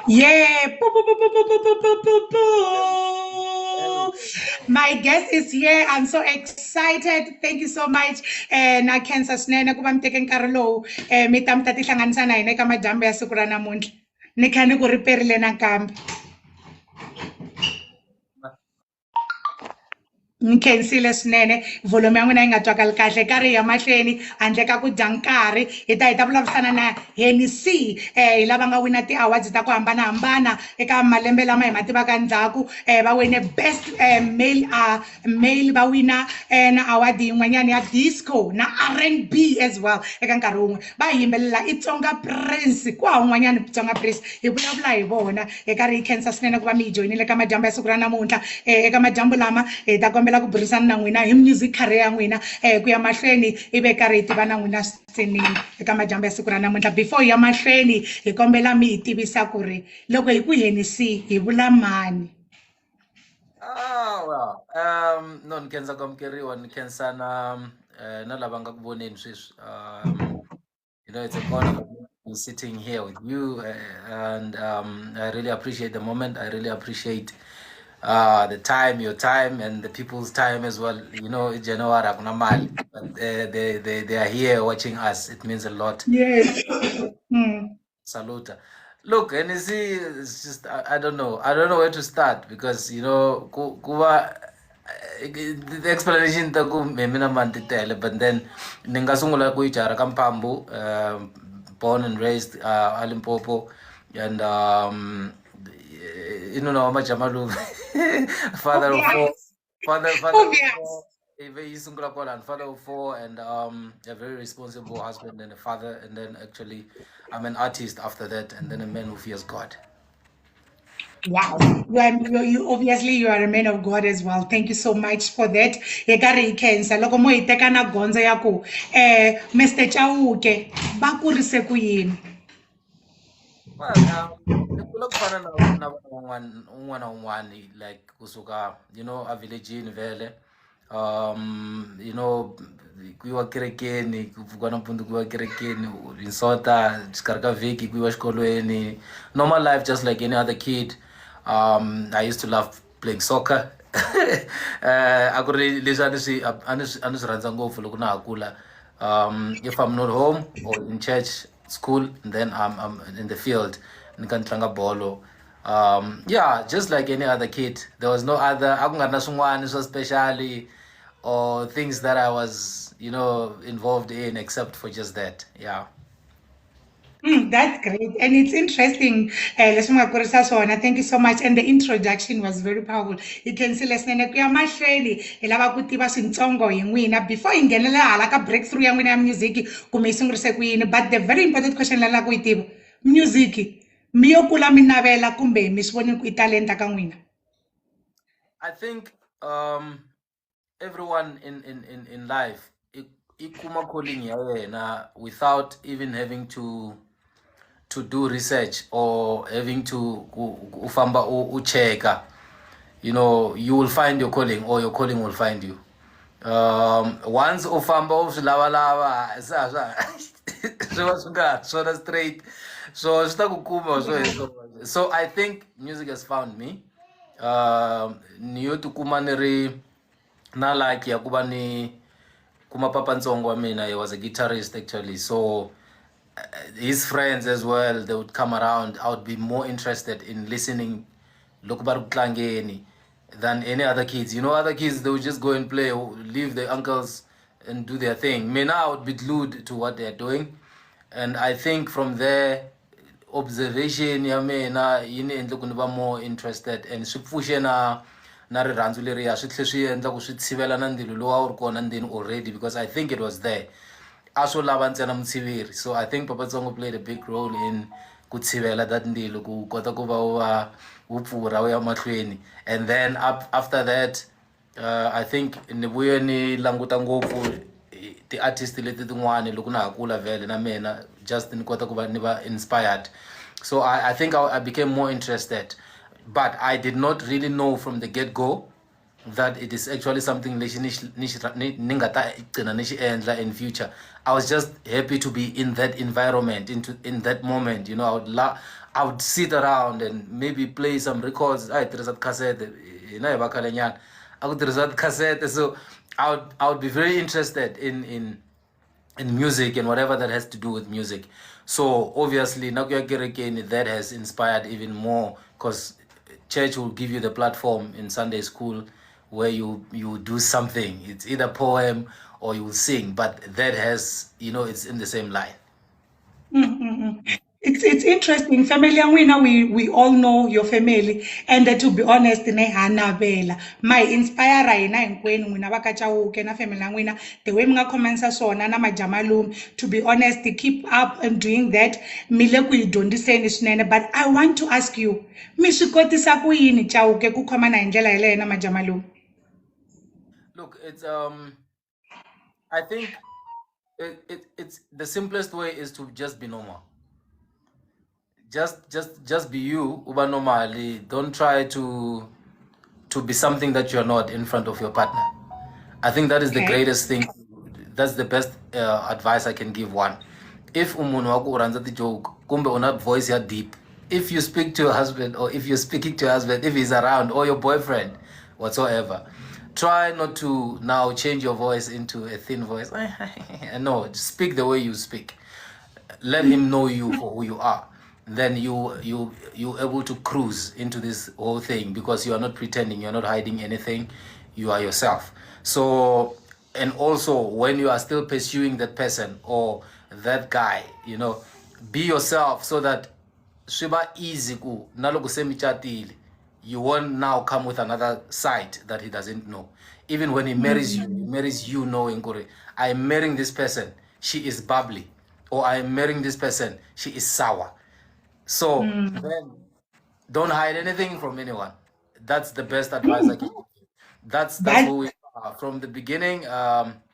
Yeah. My guest is here. I'm so excited. Thank you so much. Na Cancer Snene kuba mteke nkarhi lowu mi ta mi ta tihlanganisa na hina eka majambu ya siku ra namuntlha. Ni kha ni ku riperile nakambe. Khensile swinene volume ya n'wina yi nga twakali kahle karhi ya mahlweni handle ka ku dya nkarhi hi ta vulavurisana na Henny C hi lava nga wina ti-awards ta ku hambanahambana eka malembe lama hi ma tivaka ndzhaku va wine best male va wina na award yin'wanyana ya disco na R&B as well eka nkarhi wun'we va yimbelela i Tsonga Prince ku hava un'wanyana Tsonga Prince hi vulavula hi vona hi karhi hi khensa swinene ku va mi hi joyinile eka majambu ya siku ra namuntlha eka majambu lama hi ta kombela ku burisana na n'wina hi music career ya n'wina ku ya mahlweni ive karhi hi tiva na n'wina sceneni eka majambu ya siku ra namuntlha before hi ya mahlweni hi kombela mi hi tivisa ku ri loko hi ku Henny C hi vula mani. No ni khensa ku amukeriwa ni khensa na lava nga ku voneni sweswi it's an honor for me to be sitting here with you and I really appreciate the moment. I really appreciate the time, your time, and the people's time as well. January, but they are here watching us. It means a lot. Yes. Salute. Look, Henny C is just I don't know. I don't know where to start because kuva the explanation ta ku mina man titele, but then ninga sungula ku ichara ka Mpambu, born and raised Limpopo, and Majamalu, father of four, father of four, father of four, and a very responsible husband and a father, and then actually I'm an artist after that, and then a man who fears God. Wow, you obviously you are a man of God as well. Thank you so much for that. Ekari Kensa loko mo hiteka na gonza ya ku Mr. Chauke ba kurise ku yini? Well, look fana na un'wana like kusuka a village in vele kuyiwa kerekeni ku pfuka nampundzu kuyiwa kerekeni hi sota xikarhi ka vhiki kuyiwa xikolweni normal life just like any other kid. I used to love playing soccer. A ku ri leswi a ni swi rhandza ngopfu loko na ha kula. If I'm not home or in church, school, and then I'm in the field ni ka ni tlanga bolo. Yeah, just like any other kid. There was no other a ku nga ri na swin'wana swa specially or things that I was involved in except for just that. Yeah. That's great. And it's interesting. Thank you so much. And the introduction was very powerful. You can see lesson kuya mahlweni hi lava ku tiva swintsongo hi n'wina before hi nghenela hala ka breakthrough ya n'wina ya music kumbe yi sungurise ku yini. But the very important question la lava ku yi tiva music mi yo kula mi navela kumbe mi swi voni ku i talenta ka n'wina. I think everyone in life ikuma calling ya yena without even having to do research or having to ufamba ucheka. You will find your calling or your calling will find you. Once ufamba uswilavalava swa straight so swi ta ku kuma so I think music has found me. Ni yo tikuma ni ri na luck ya ku va ni kuma papa ntsongo wa mina. He was a guitarist actually, so his friends as well, they would come around. I would be more interested in listening loko va ri ku tlangeni than any other kids. Other kids, they would just go and play, leave their uncles and do their thing. Me now, I would be glued to what they're doing. And I think from there, observation ya mina yi ni endle ku ni va more interested and swi pfuxe na rirhandzu leriya swi tlhe swi endla ku swi tshivela na ndzilo lowu a wu ri kona ndzeni already because I think it was there. A swo lava ntsena mutshiveri. So I think Papa Tsongo played a big role in ku tshivela that ndilo ku kota ku va wu pfurha wu ya mahlweni. And then after that I think ni vuye ni languta ngopfu ti-artist leti tin'wani loko na ha kula vele na mina just ni kota ku va ni va inspired. So I think I became more interested, but I did not really know from the get-go that it is actually something lexi ni nga ta gcina ni xi endla in future. I was just happy to be in that environment, in that moment. You know, I would sit around and maybe play some records. I tirhisa cassette, hina hi va khale nyana a ku tirhisa cassette. So I would be very interested in music and whatever that has to do with music. So obviously nakuya kerekeni, that has inspired even more, because church will give you the platform in Sunday school where you do something. It's either poem or you will sing, but that has, it's in the same line. It's interesting. Family Angwina, we all know your family, and to be honest, ne hanabela. My inspire na hinkwenu n'wina va ka Chauke na family Angwina, the way mga comments swona na majamalum. To be honest, keep up and doing that. Mile ku yi dyondziseni swinene. But I want to ask you, mi swi kotisa ku yini Chauke ku khomana hi ndlela yaleyo na majamalum? Look, it's I think it's the simplest way is to just be normal. Just be you, uba normally. Don't try to be something that you're not in front of your partner. I think that is the Okay. greatest thing. That's the best advice I can give one. If umuntu wako uranza the joke, kumbe una voice ya deep. If you speak to your husband, or if you're speaking to your husband, if he's around, or your boyfriend, whatsoever, try not to now change your voice into a thin voice. No, just speak the way you speak. Let him know you for who you are. Then you able to cruise into this whole thing, because you are not pretending, you're not hiding anything, you are yourself. So, and also when you are still pursuing that person or that guy, be yourself, so that shiba easy ku naloko semichatile, you won't now come with another side that he doesn't know. Even when he marries you knowing, I'm marrying this person, she is bubbly, or I'm marrying this person, she is sour. So then don't hide anything from anyone. That's the best advice I can give you. That's That who we are. From the beginning,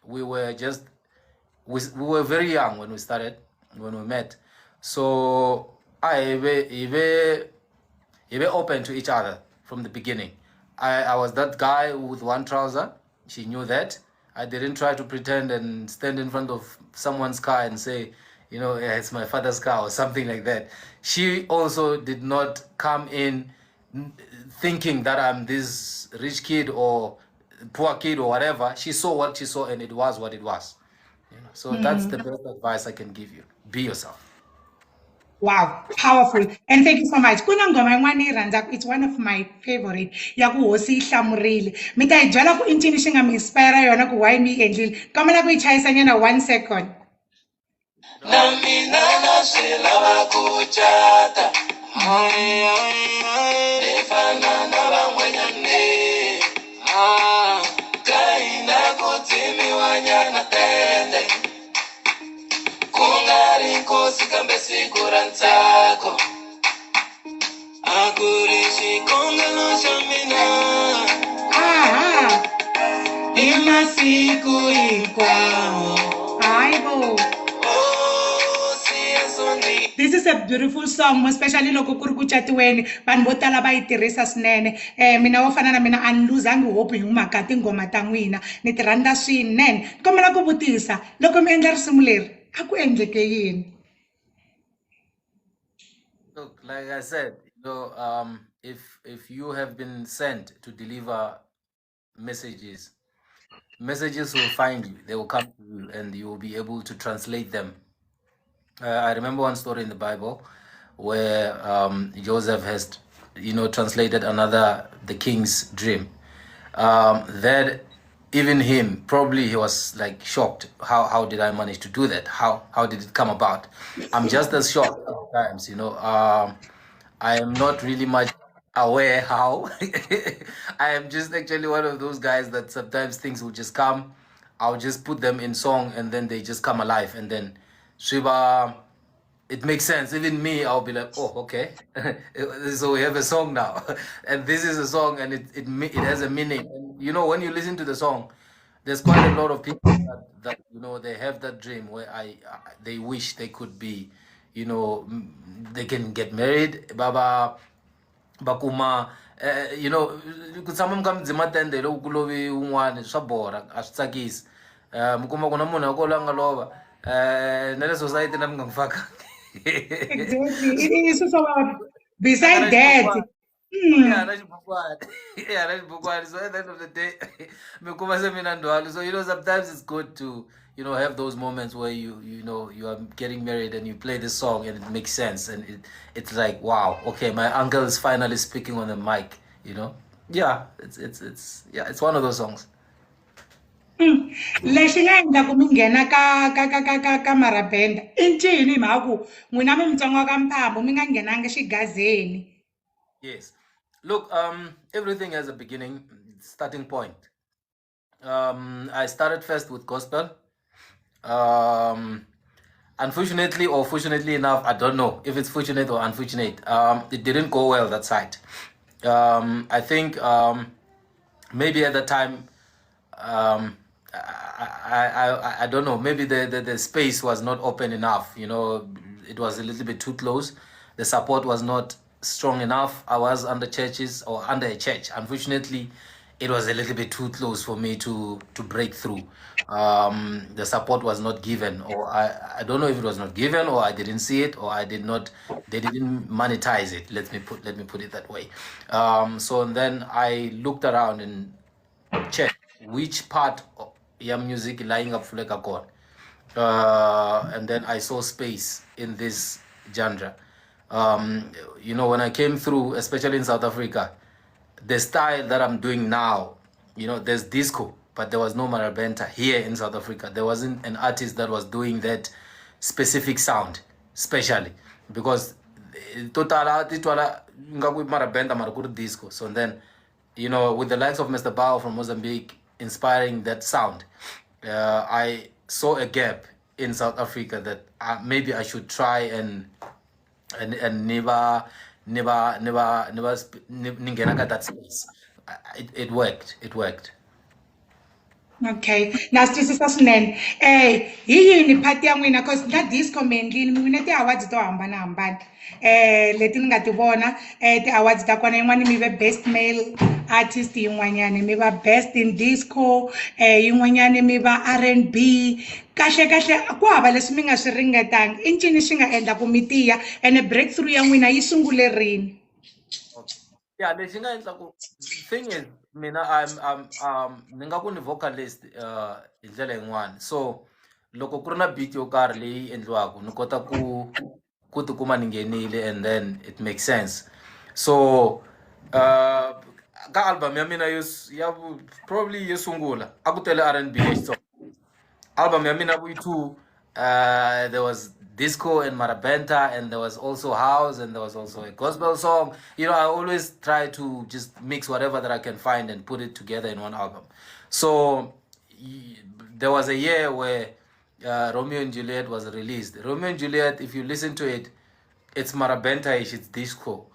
we were just we were very young when we started, when we met. So we were open to each other from the beginning. I was that guy with one trouser. She knew that. I didn't try to pretend and stand in front of someone's car and say, "Yeah, it's my father's car," or something like that. She also did not come in thinking that I'm this rich kid or poor kid or whatever. She saw what she saw, and it was what it was. So that's the best advice I can give you. Be yourself. Wow, powerful. And thank you so much. Kuna ngoma yin'wana yi rhandzaka, it's one of my favorite, ya ku hosi yi hlamurile. Mi ta yi byela ku i ncini xi nga mi inspire yona ku why mi yi endlile. Kombela ku yi chayisa nyana 1 second. Na mina na swi lava ku cata, ni fana na van'wanyani, ka hina ku tsemiwa nyana tende, ku nga ri nkosi kambe siku ra ntsako, a ku ri xikongelo xa mina hi masiku hinkwawo. Hayi bo. Oh, siya This is a beautiful song, especially loko ku ri ku catiweni. Vanhu vo tala va yi tirhisa swinene. Mina wo fana na mina a ni luzangi hope hi mhaka tinghoma ta n'wina. Ni ti rhandza swinene. Ni kombela ku vutisa, loko mi endla risimu leri, a ku endleke yini? Look, like I said, if you have been sent to deliver messages, messages will find you. They will come to you, and you will be able to translate them. I remember one story in the Bible where Joseph has, translated the king's dream. That even him, probably he was like shocked. How did I manage to do that? How did it come about? I'm just as shocked at times. I am not really much aware how. I am just actually one of those guys that sometimes things will just come. I'll just put them in song, and then they just come alive, and then Shiva, it makes sense. Even me, I'll be like, oh, okay. So we have a song now, and this is a song, and it has a meaning. And when you listen to the song, there's quite a lot of people that they have that dream where they wish they could be, they can get married, Baba Bakuma, you know, ku tshama mi kha mi dzima tende loko ku lovi un'wana swa bora a swi tsakisi. Mi kuma ku na munhu wa kolo a nga lova na le society na mi nga n'wi fakangi. Exactly. It is so about A beside na that. xibukwana. Yeah, Hmm. na xibukwana. Yeah, na xibukwana. So at the end of the day, mi kuma se mi na ndzhwalo. So you know, sometimes it's good to, you know, have those moments where you know you are getting married and you play the song and it makes sense and it's like wow, okay, my uncle is finally speaking on the mic. You know, yeah, it's yeah, it's one of those songs. Mm. Lexi nga endla ku mi nghena ka marabenda i ncini hi mhaka ku n'wina mi mitsongo ka mphambo mi nga nghenanga xigazeni. Yes. Look, everything has a beginning, starting point. I started first with gospel. Um, Unfortunately or fortunately enough, I don't know if it's fortunate or unfortunate. It didn't go well that side. I think maybe at the time, I don't know. Maybe the space was not open enough. You know, it was a little bit too close. The support was not strong enough. I was under churches or under a church. Unfortunately, it was a little bit too close for me to break through. The support was not given, or I don't know if it was not given, or I didn't see it, or I did not. They didn't monetize it. Let me put it that way. So then I looked around and check which part of your music lying up Fuleka chord. And then I saw space in this genre. You know, when I came through, especially in South Africa, the style that I'm doing now, you know, there's disco, but there was no marabenta here in South Africa. There wasn't an artist that was doing that specific sound, specially because total titwala ngaku marabenta marakuri disco. So then, you know, with the likes of Mr. Bao from Mozambique inspiring that sound, I saw a gap in South Africa that maybe I should try and never ningena ka that space. It worked. It worked. Okay, na swi twisisa swinene. Hi yini phati ya n'wina cause na disco mi endlile mi wine ti-awards to hambanahambana. Leti ni nga ti vona ti-awards ta kona yin'wana mi ve best male artist, yin'wanyana mi va best in disco, yin'wanyana mi va R&B. Kahle ku hava leswi mi nga swi ringetanga. I ncini xi nga endla ku mi tiya ene breakthrough ya n'wina yi sungule rini? Okay. Yeah, lexi nga endla ku thing is mina ni nga ku ni vocalist hi ndlela yin'wana. So loko ku ri na beat yo karhi leyi endliwaka ni kota ku tikuma ni nghenile and then it makes sense. So ka album ya mina probably yo sungula a ku tele R&B ya Xitsonga. Album ya mina vu 2, there was disco and marabenta and there was also house and there was also a gospel song. You know, I always try to just mix whatever that I can find and put it together in one album. So there was a year where Romeo and Juliet was released. Romeo and Juliet, if you listen to it, it's marabenta-ish, it's disco.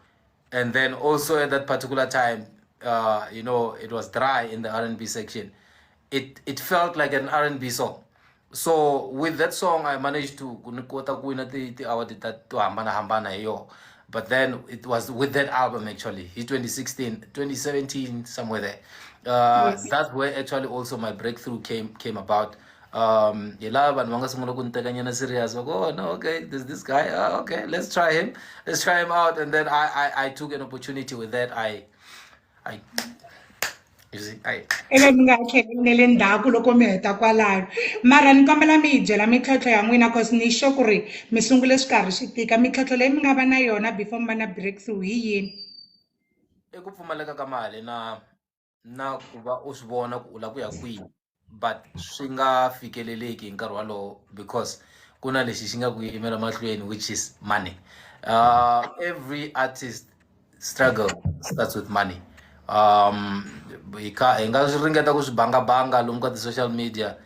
And then also at that particular time, you know, it was dry in the R&B section. It felt like an R&B song. So with that song, I managed to kota ku wina ti award ta to hambana yo. But then it was with that album actually, 2016, 2017, somewhere there. Yes. That's where actually also my breakthrough came about. Yela vanhu va nga sungula ku ni tekanyana serious. Oh no, okay, there's this guy. Okay, let's try him. Let's try him out. And then I took an opportunity with that. I you see, Ivi mi nga tlheleli ndzhaku loko mi heta kwalaho. Mara ni kombela mi hi byela mintlhontlho ya n'wina cause ni sure ku ri mi sungule swi karhi swi tika. Mintlhontlho leyi mi nga va na yona before mi va na breakthrough hi yini? I ku pfumaleka ka mali na ku va u swi vona ku u lava ku ya kwihi but swi nga fikeleleki hi nkarhi walowo because ku na lexi xi nga ku yimela mahlweni which is money. Every artist struggle starts with money. Hi nga swi ringeta ku swi bangabanga lomu ka ti-social media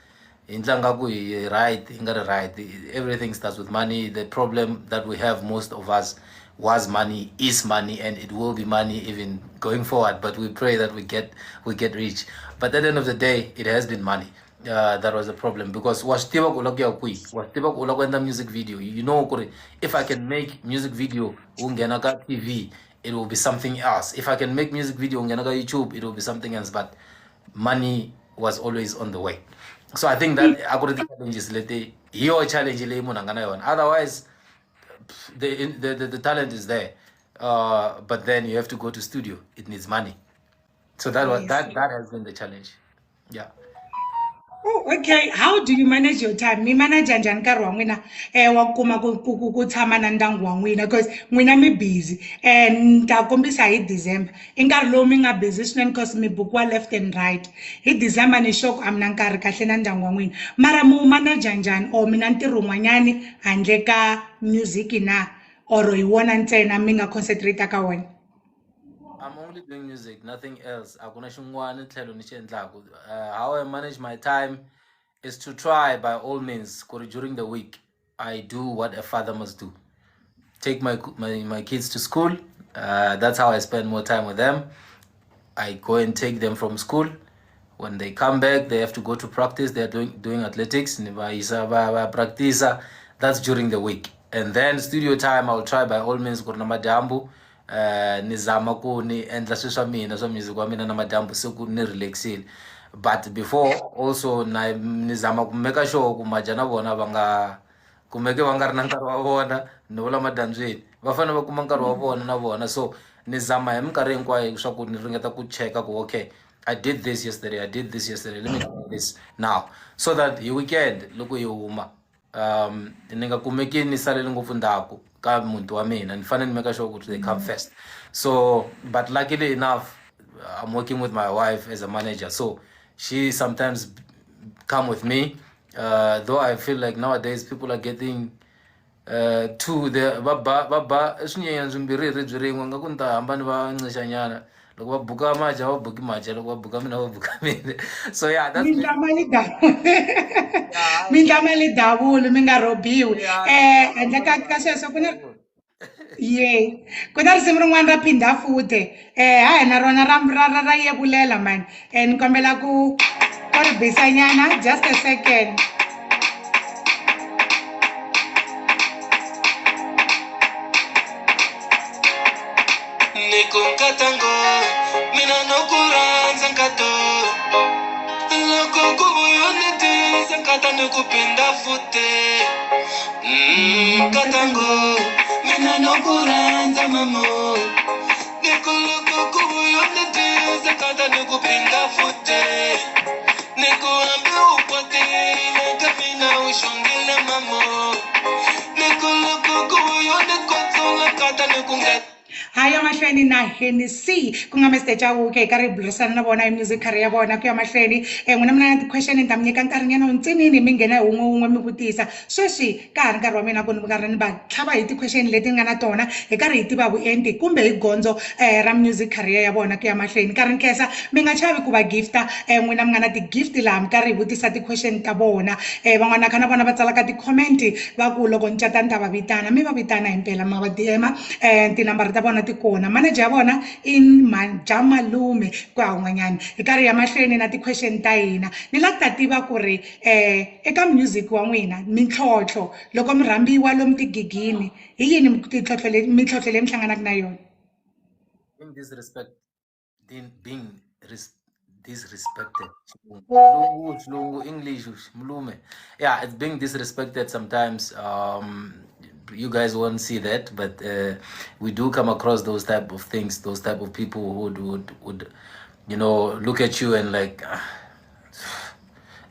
hi ndlanga ku hi right hi nga ri right. Everything starts with money. The problem that we have, most of us, was money, is money, and it will be money even going forward. But we pray that we get rich. But at the end of the day, it has been money. That was the problem because was tiva ku lava ku ya kwihi, was tiva ku u lava ku endla music video. You know ku ri if I can make music video wu nghena ka TV it will be something else. If I can make music video on YouTube, it will be something else. But money was always on the way. So I think that according to challenges, your challenge otherwise the talent is there. But then you have to go to studio. It needs money. So that has been the challenge. Yeah. Oh, okay. How do you manage your time? Mi manage njhani nkarhi wa n'wina wa kuma ku tshama na ndyangu wa n'wina because n'wina mi busy and ta kombisa hi December i nkarhi lowu mi nga busy swinene because mi bukiwa left and right hi December ni sure ku a mi na nkarhi kahle na ndyangu wa n'wina mara mu manage njhani or mi na ntirho wun'wanyani handle ka music na or hi wona ntsena mi nga concentrate ka wona? I'm only doing music, nothing else. Hakuna xin'wana tlhelo ni xi endlaku. How I manage my time is to try by all means during the week I do what a father must do. Take my kids to school. That's how I spend more time with them. I go and take them from school. When they come back, they have to go to practice. They're doing athletics. Practice. That's during the week. And then studio time, I'll try by all means kuna madambu. Nizama ku ni endla swilo swa mina swa music wa mina na madambu se ku ni relaxile. But before also nizama ku make sure ku maja na vona va nga kumeke va nga ri na nkarhi wa vona ni vula madandzweni va fanele va kuma nkarhi wa vona na vona so ni zama hi minkarhi hinkwayo swa ku ni ringeta ku cheka ku okay I did this yesterday, let me do this now so that hi weekend loko hi huma ni nga kumeki ni salele ngopfu ndzhaku ka muti wa mina ni fanele ni make sure ku they come first. So but luckily enough I'm working with my wife as a manager, so she sometimes come with me. Though I feel like nowadays people are getting to the baba swinyenyana swimbirhi byi rin'we nga ku ni ta hamba ni va nxixanyana loko va buka maja va buki maja loko va buka mina va buka mina so yeah that's Mindlama li davula mi nga robiwi handle ka sweswo ku na ye ku na risimu rin'wana ra phinda futhi ha na rona ra yevulela mani ni kombela ku ri bisanyana just a second. Nikukatango mina nokuranza nkato loko kuvuyoniti sankata nikupinda fute katango mina nokuranza mamo nikuloko kuvuyoniti sankata nikupinda fute nikuambe upote nekamina ushongile mamo nikuloko kuvuyoniti kotsola kata nikungeta. Hi, mahlweni na Henny C ku nga Mr Chauke ka ri burisana na vona hi music career ya vona ku ya mahlweni n'wina mi na ti-question ni ta mi nyika nkarhinyana ntsinini mi nghena hi wun'we mi vutisa sweswi ka ha ri nkarhi wa mina ku ni karhi ni va tlhava hi ti-question leti nga na tona hi karhi hi tiva vuenti kumbe hi gondzo ra music career ya vona ku ya mahlweni karhi ni khensa mi nga chavi ku va gifta n'wina mi nga na ti-gift laha mi karhi hi vutisa ti-question ta vona van'wana kha na vona va tsalaka ti-comment va ku loko ni cata ni ta va vitana mi va vitana hi mpela ma va DM tinambara ta vona kona manager ya vona i Malume ku ya un'wanyana hi karhi ya mahlweni na ti-question ta hina ni la ku ta tiva ku ri eka music wa n'wina mintlhontlho loko mi rhambiwa lomu tigigini hi yini mintlhontlho leyi mi hlanganaka na yona? Being disrespected. English, Mlume. Yeah, it's being disrespected sometimes. You guys won't see that, but we do come across those type of things, those type of people who would look at you and like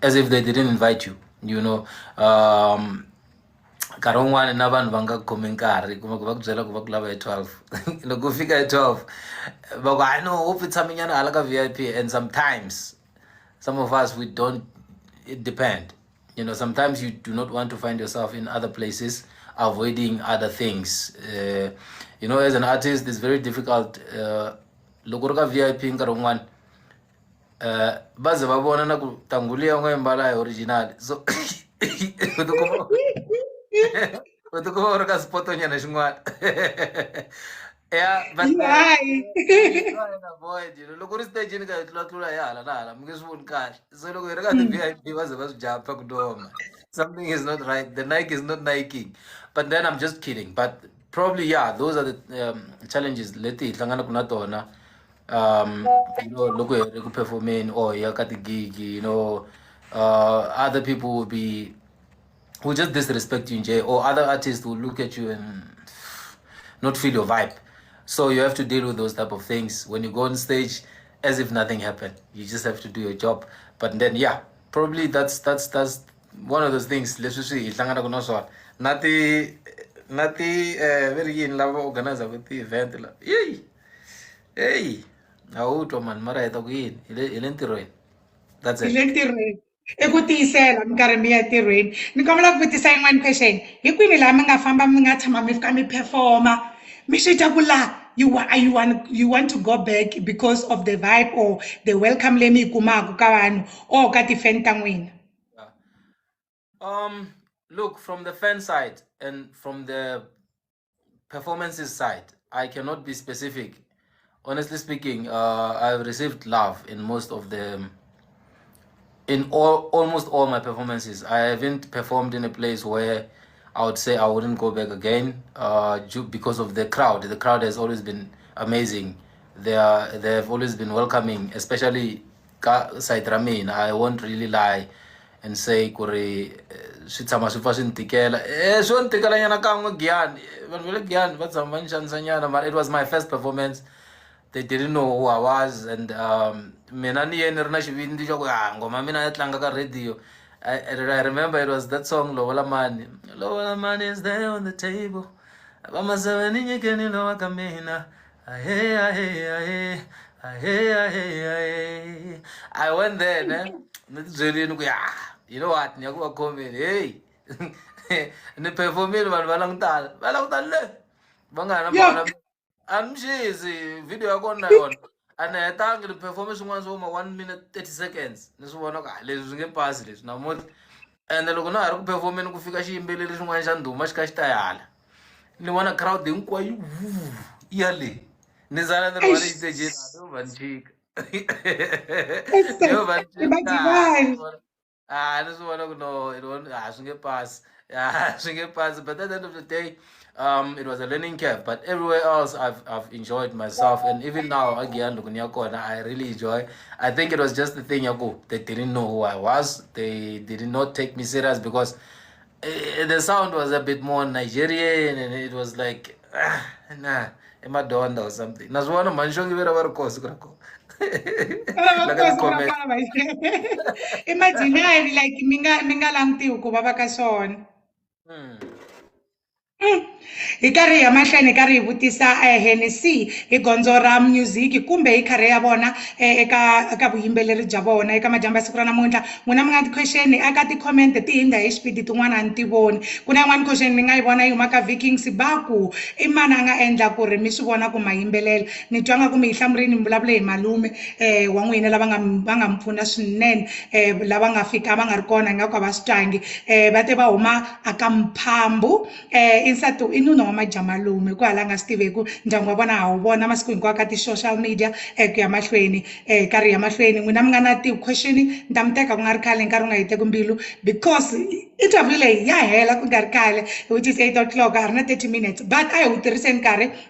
as if they didn't invite you, nkarhi wun'wana na vanhu va nga khomi nkarhi kuma ku va ku byela ku va ku lava hi 12 loko ku fika hi 12 va ku I know hope tshame nyana hala ka VIP, and sometimes some of us we don't, it depend, sometimes you do not want to find yourself in other places avoiding other things. As an artist it's very difficult loko ri ka VIP nkarhi wun'wana va ze va vona na ku tanguliya u nga yimbala hi original so u tikuma u ri ka spotonyana xin'wana yeah but avoid loko u ri stageni ka hi tlulatlula hi hala na hala mi nge swi voni kahle so loko hi ri ka ti-VIP va ze va swi jampa ku noma something is not right, the Nike is not Nike. But then I'm just kidding. But probably yeah, those are the challenges. Leti hlangana kuna tona. You know, look at performing or yakati gig. You know, other people will just disrespect you in jail, or other artists will look at you and not feel your vibe. So you have to deal with those type of things when you go on stage, as if nothing happened. You just have to do your job. But then yeah, probably that's one of those things. Let's just see. Nati very in love organizer with the event. Yay, hey, auto man mara ito kuin ilentiroin. That's Hi it. le ntirhweni i ku tiyisela minkarhi mi ya ntirhweni ni kombela ku vutisa yin'wana question hi kwini laha mi nga famba mi nga tshama mi fika mi performa mi swi twa ku laha you want to go back because of the vibe or the welcome leyi mi yi kumaka ka vanhu or ka tifan ta n'wina. Yeah. Look, from the fan side and from the performances side, I cannot be specific. Honestly speaking, I've received love in most of the, in almost all my performances. I haven't performed in a place where I would say I wouldn't go back again, because of the crowd. The crowd has always been amazing. They have always been welcoming, especially side Ramin. I won't really lie and say kuri swi tshama swi pfa swi ni tikela swo ni tikela nyana kan'we Giyani vanhu va le Giyani va tshama va ni xanisa nyana, but it was my first performance. They didn't know who I was, and mina ni ye ni ri na xivindi xa ku ngoma mina ya tlanga ka radio. I remember it was that song Lobola Mani. Lobola Mani is there on the table. Vamasewe ni nyikeni lowa ka mina. Ahe, ahe, ahe. Ahe, ahe, ahe. I went there, ne? You know what? Nyakuwa comedy. Hey. Ni performile vanhu va languta le. Va nga na Yeah. vona. Amshizi video ya kona yona. Ana hetangi ni performance swin'wana swo ma 1 minute 30 seconds. Ni swi vona ku leswi swi nge pasi leswi namuntlha. And loko na ha ri ku performeni ku fika xiyimbeleri xin'wana xa ndhuma xi kha xi ta hala. Ni vona crowd hinkwayo ya le. Ni zala ni ri wa le xitejini a va ni chika. Yo va ni chika. Ni swi vona ku no, swi nge pasi. Swi nge pasi. But at the end of the day, it was a learning curve. But everywhere else, I've enjoyed myself, and even now, again, I really enjoy. I think it was just the thing, they didn't know who I was. They did not take me serious because the sound was a bit more Nigerian, and it was like, nah, Madonna or something. Nazwana manshongi vera varikosi kurako. Imaginary like mi nga langutiwi ku va va ka swona. Hi karhi hi ya mahlweni hi karhi hi vutisa Henny C hi gondzo ra music kumbe hi karhi ya vona eka vuyimbeleri bya vona eka madyambu ya siku ra namuntlha n'wina mi nga ti-question aka ti-comment ti hindza hi xipidi tin'wana a ni ti voni ku na yin'wana question mi nga yi vona yi huma ka Vikings baku i mani a nga endla ku ri mi swi vona ku ma yimbelela ni twa nga ku mi hi hlamurini mi vulavule hi malume wa n'wina lava nga mi pfuna swinene lava nga fika va nga ri kona hi nga ku a va swi twangi va te va huma aka Mphambu insatu i nuna wa majamalume ku hala nga swi tiveku ndyangu wa vona ha wu vona masiku hinkwawo ka ti-social media ku ya mahlweni karhi ya mahlweni n'wina mi nga na ti-question ni ta mi teka ku nga ri khale nkarhi wu nga heteki mbilu because interview leyi ya hela ku nga ri khale which is 8 o'clock ha ri na 30 minutes but a hi wu tirhiseni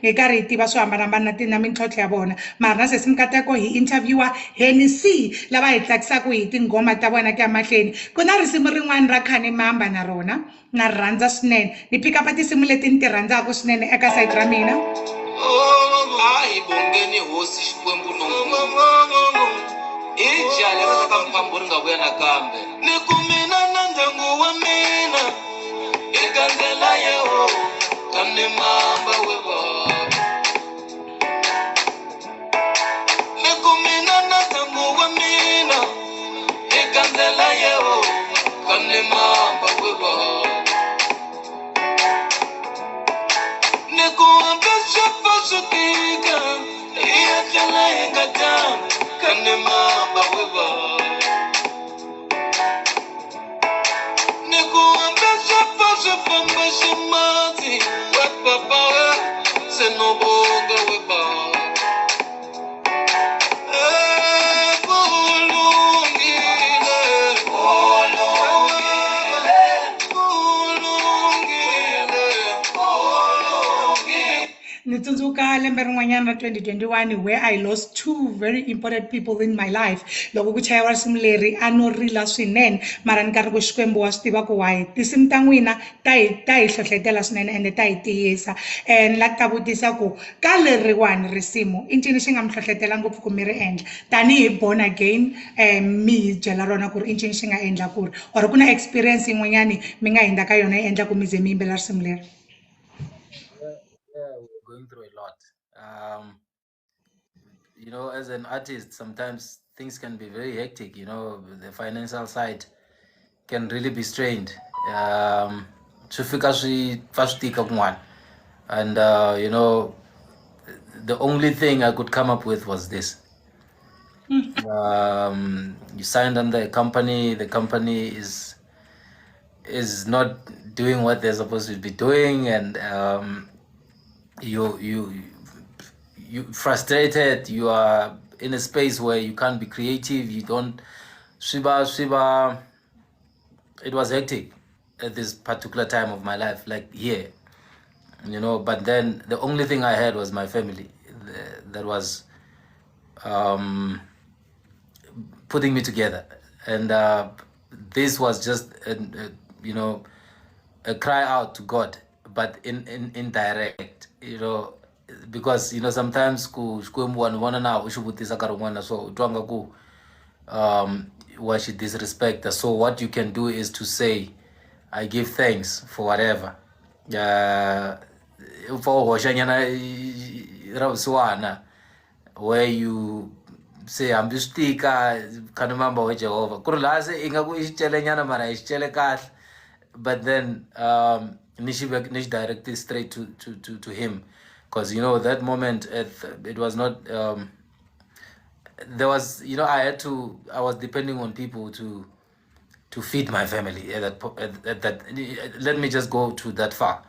hi karhi hi tiva swo hambanahambana na mintlhontlho ya vona mara na Sesi Mikateko hi interviewa Henny C lava hi tsakisaka hi tinghoma ta vona ku ya mahlweni ku na risimu rin'wana ra khane mamba na rona na rhandza swinene ni pick up tinsimu leti ni ti rhandzaka swinene eka site ra mina. Hayi bongeni hosi xikwembu nongo ijali eka ka Mphambu ri nga vuya nakambe ni kumina na ndyangu wa mina eka ndlela yeho kani mamba we baba ni kumina na ndyangu wa mina eka ndlela yeho kani mamba we baba Sutika, iya tela engatan, kane mamba weba. Niku ambesa pasa pamba semati, wet papa senobonga weba. Ni tsundzuka lembe rin'wanyana ra 2021 where I lost two very important people in my life. Loko ku chayiwa risimu leri a no rila swinene mara ni karhi ku Xikwembu wa swi tiva ku why. Tinsimu ta n'wina ta hi hlohlotela swinene ende ta hi tiyisa. Ni la ku ta vutisa ku ka leriwani risimu i ncini xi nga mi hlohlotela ngopfu ku mi ri endla tanihi born again mi hi byela rona ku ri i ncini xi nga endla ku ri or ku na experience yin'wanyani mi nga hundza ka yona yi endla ku mi ze mi yimbela risimu leri. Yeah, we're going through a lot. You know, as an artist, sometimes things can be very hectic. You know, the financial side can really be strained. Swi fika swi fa swi tika kun'wana. And you know, the only thing I could come up with was this. You signed under a company. The company is not doing what they're supposed to be doing, and you frustrated. You are in a space where you can't be creative. You don't. Shiba. It was hectic at this particular time of my life, like here, you know. But then the only thing I had was my family. That was putting me together, and this was just you know, a cry out to God, but in direct, you know, because you know sometimes ku Xikwembu vanhu vona na u xi vutisa nkarhi wun'wana so u twa nga ku wa xi disrespect. So what you can do is to say I give thanks for whatever. For hoxanyana ra vusiwana where you say hambi swi tika khani mamba wa Jehovah ku ri laha se i nga ku i xicelenyana mara hi xicele kahle, but then ni xi direct it straight to him, because you know that moment it was not there was, you know, I was depending on people to feed my family at that let me just go to that far.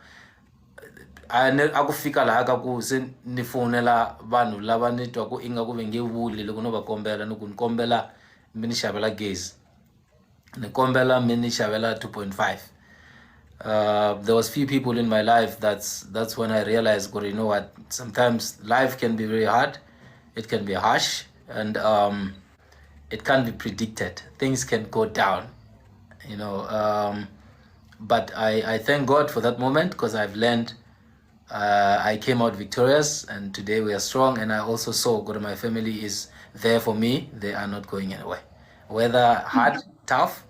A ku fika laha ka ku se ni fonela vanhu lava ni twa ku inga ku ve nge vuli loko no va kombela ni ku ni kombela mi ni xavela gezi, ni kombela mi ni xavela 2.5. There was few people in my life. That's when I realized, you know what, sometimes life can be very hard, it can be harsh, and it can't be predicted. Things can go down, you know, but I thank God for that moment, because I've learned. I came out victorious, and today we are strong. And I also saw God, my family is there for me. They are not going anywhere, whether hard, tough,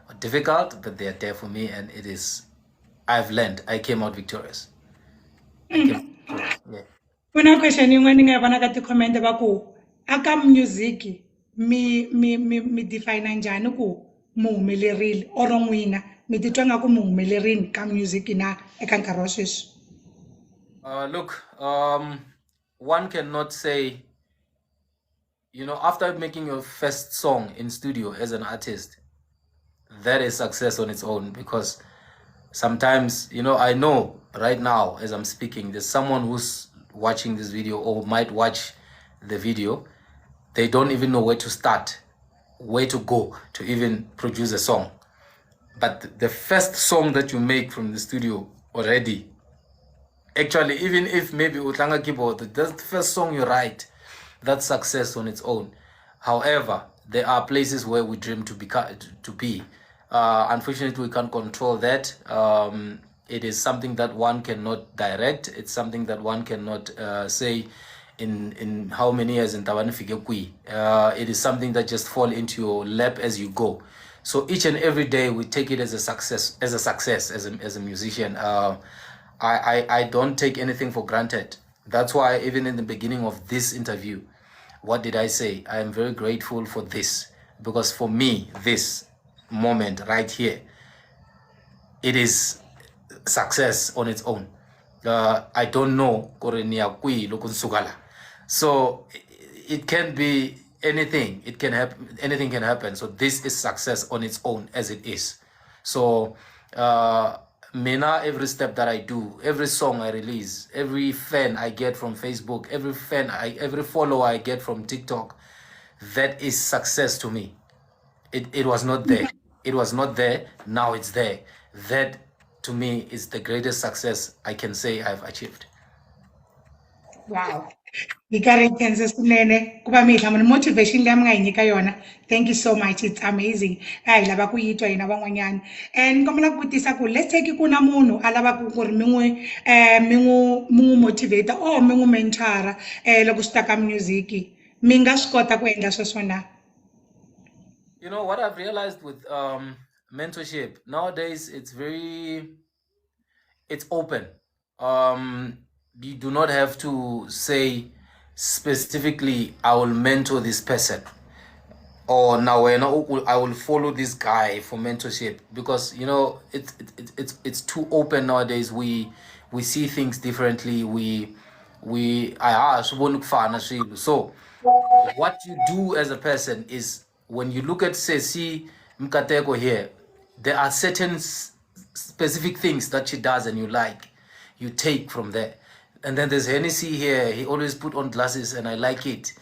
or difficult, but they are there for me. And it is, I've learned. I came out victorious. Yeah. Kuna question yin'wana ni nga yi vona ka ti-comment va ku aka music mi define njhani ku mi humelerile or n'wina mi titwa nga ku mi humelerile ka music na eka nkarhi wa sweswi? Look, one cannot say, you know, after making your first song in studio as an artist, that is success on its own. Because sometimes, you know, I know right now as I'm speaking, there's someone who's watching this video or might watch the video. They don't even know where to start, where to go to even produce a song. But the first song that you make from the studio already, actually, even if maybe utlanga keyboard, that's the first song you write, that's success on its own. However, there are places where we dream to be. Unfortunately, we can't control that. It is something that one cannot direct. It's something that one cannot say in how many years in Tabani Figekui. It is something that just fall into your lap as you go. So each and every day we take it as a success, as a musician. I don't take anything for granted. That's why even in the beginning of this interview, what did I say? I am very grateful for this, because for me, this moment right here, it is success on its own. I don't know, so it can be anything. It can happen. Anything can happen. So this is success on its own as it is. So Mina, every step that I do, every song I release, every fan I get from Facebook, every follower I get from TikTok, that is success to me. It was not there. It was not there. Now it's there. That to me is the greatest success I can say I've achieved. Wow. Ikarenkenze swinene ku va mi hi hlamula motivation leyi mi nga hi nyika yona. Thank you so much, it's amazing. A hi lava ku yi twa hina van'wanyana. Ni kombela ku vutisa ku let's take ku na munhu a lavaka ku ri mi n'wi motivate or mi n'wi mentora loko swi ta ka music. Mi nga swi kota ku endla sweswo na? You know what I've realized with mentorship nowadays, it's open. You do not have to say specifically, I will mentor this person, or now I will follow this guy for mentorship, because it's too open nowadays. We see things differently. So what you do as a person is, when you look at Sesi Mikateko here, there are certain specific things that she does and you take from there. And then there's Henny C here. He always put on glasses and I like it.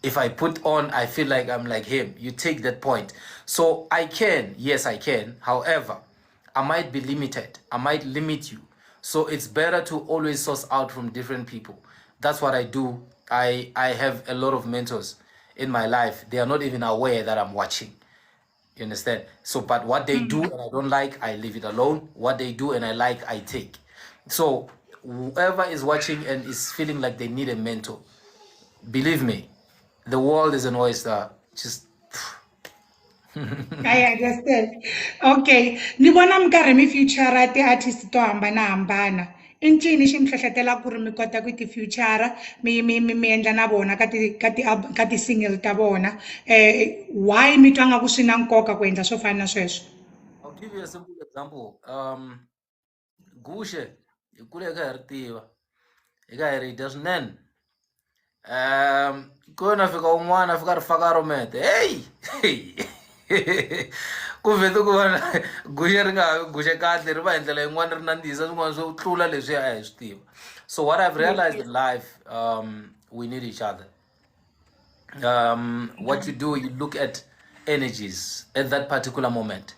If I put on, I feel like I'm like him. You take that point. So yes, I can. However, I might be limited. I might limit you. So it's better to always source out from different people. That's what I do. I have a lot of mentors in my life. They are not even aware that I'm watching. You understand? So, but what they do and I don't like, I leave it alone. What they do and I like, I take. So whoever is watching and is feeling like they need a mentor, believe me, the world is an oyster. Just I understand. Okay. Ni vona mi karhi mi future ti-artist to hambanahambana. I ncini xi mi hlohletela ku ri mi kota ku ti-future mi endla na vona ka ti-single ta vona. Why mi twa nga ku swi na nkoka ku endla swo fana na sweswo? I'll give you a simple example. Gushe, hi kule hi kha hi ri tiva, hi kha hi ri dya swinene. Ko na fika un'wana a fika ri faka romete, hey ku vhete ku va guxe ri nga ha vi guxe kahle, ri va hi ndlela yin'wana ri nandzihisa swin'wana swo tlula leswi a hi swi tiva. So what I've realized in life, we need each other. What you do, you look at energies at that particular moment.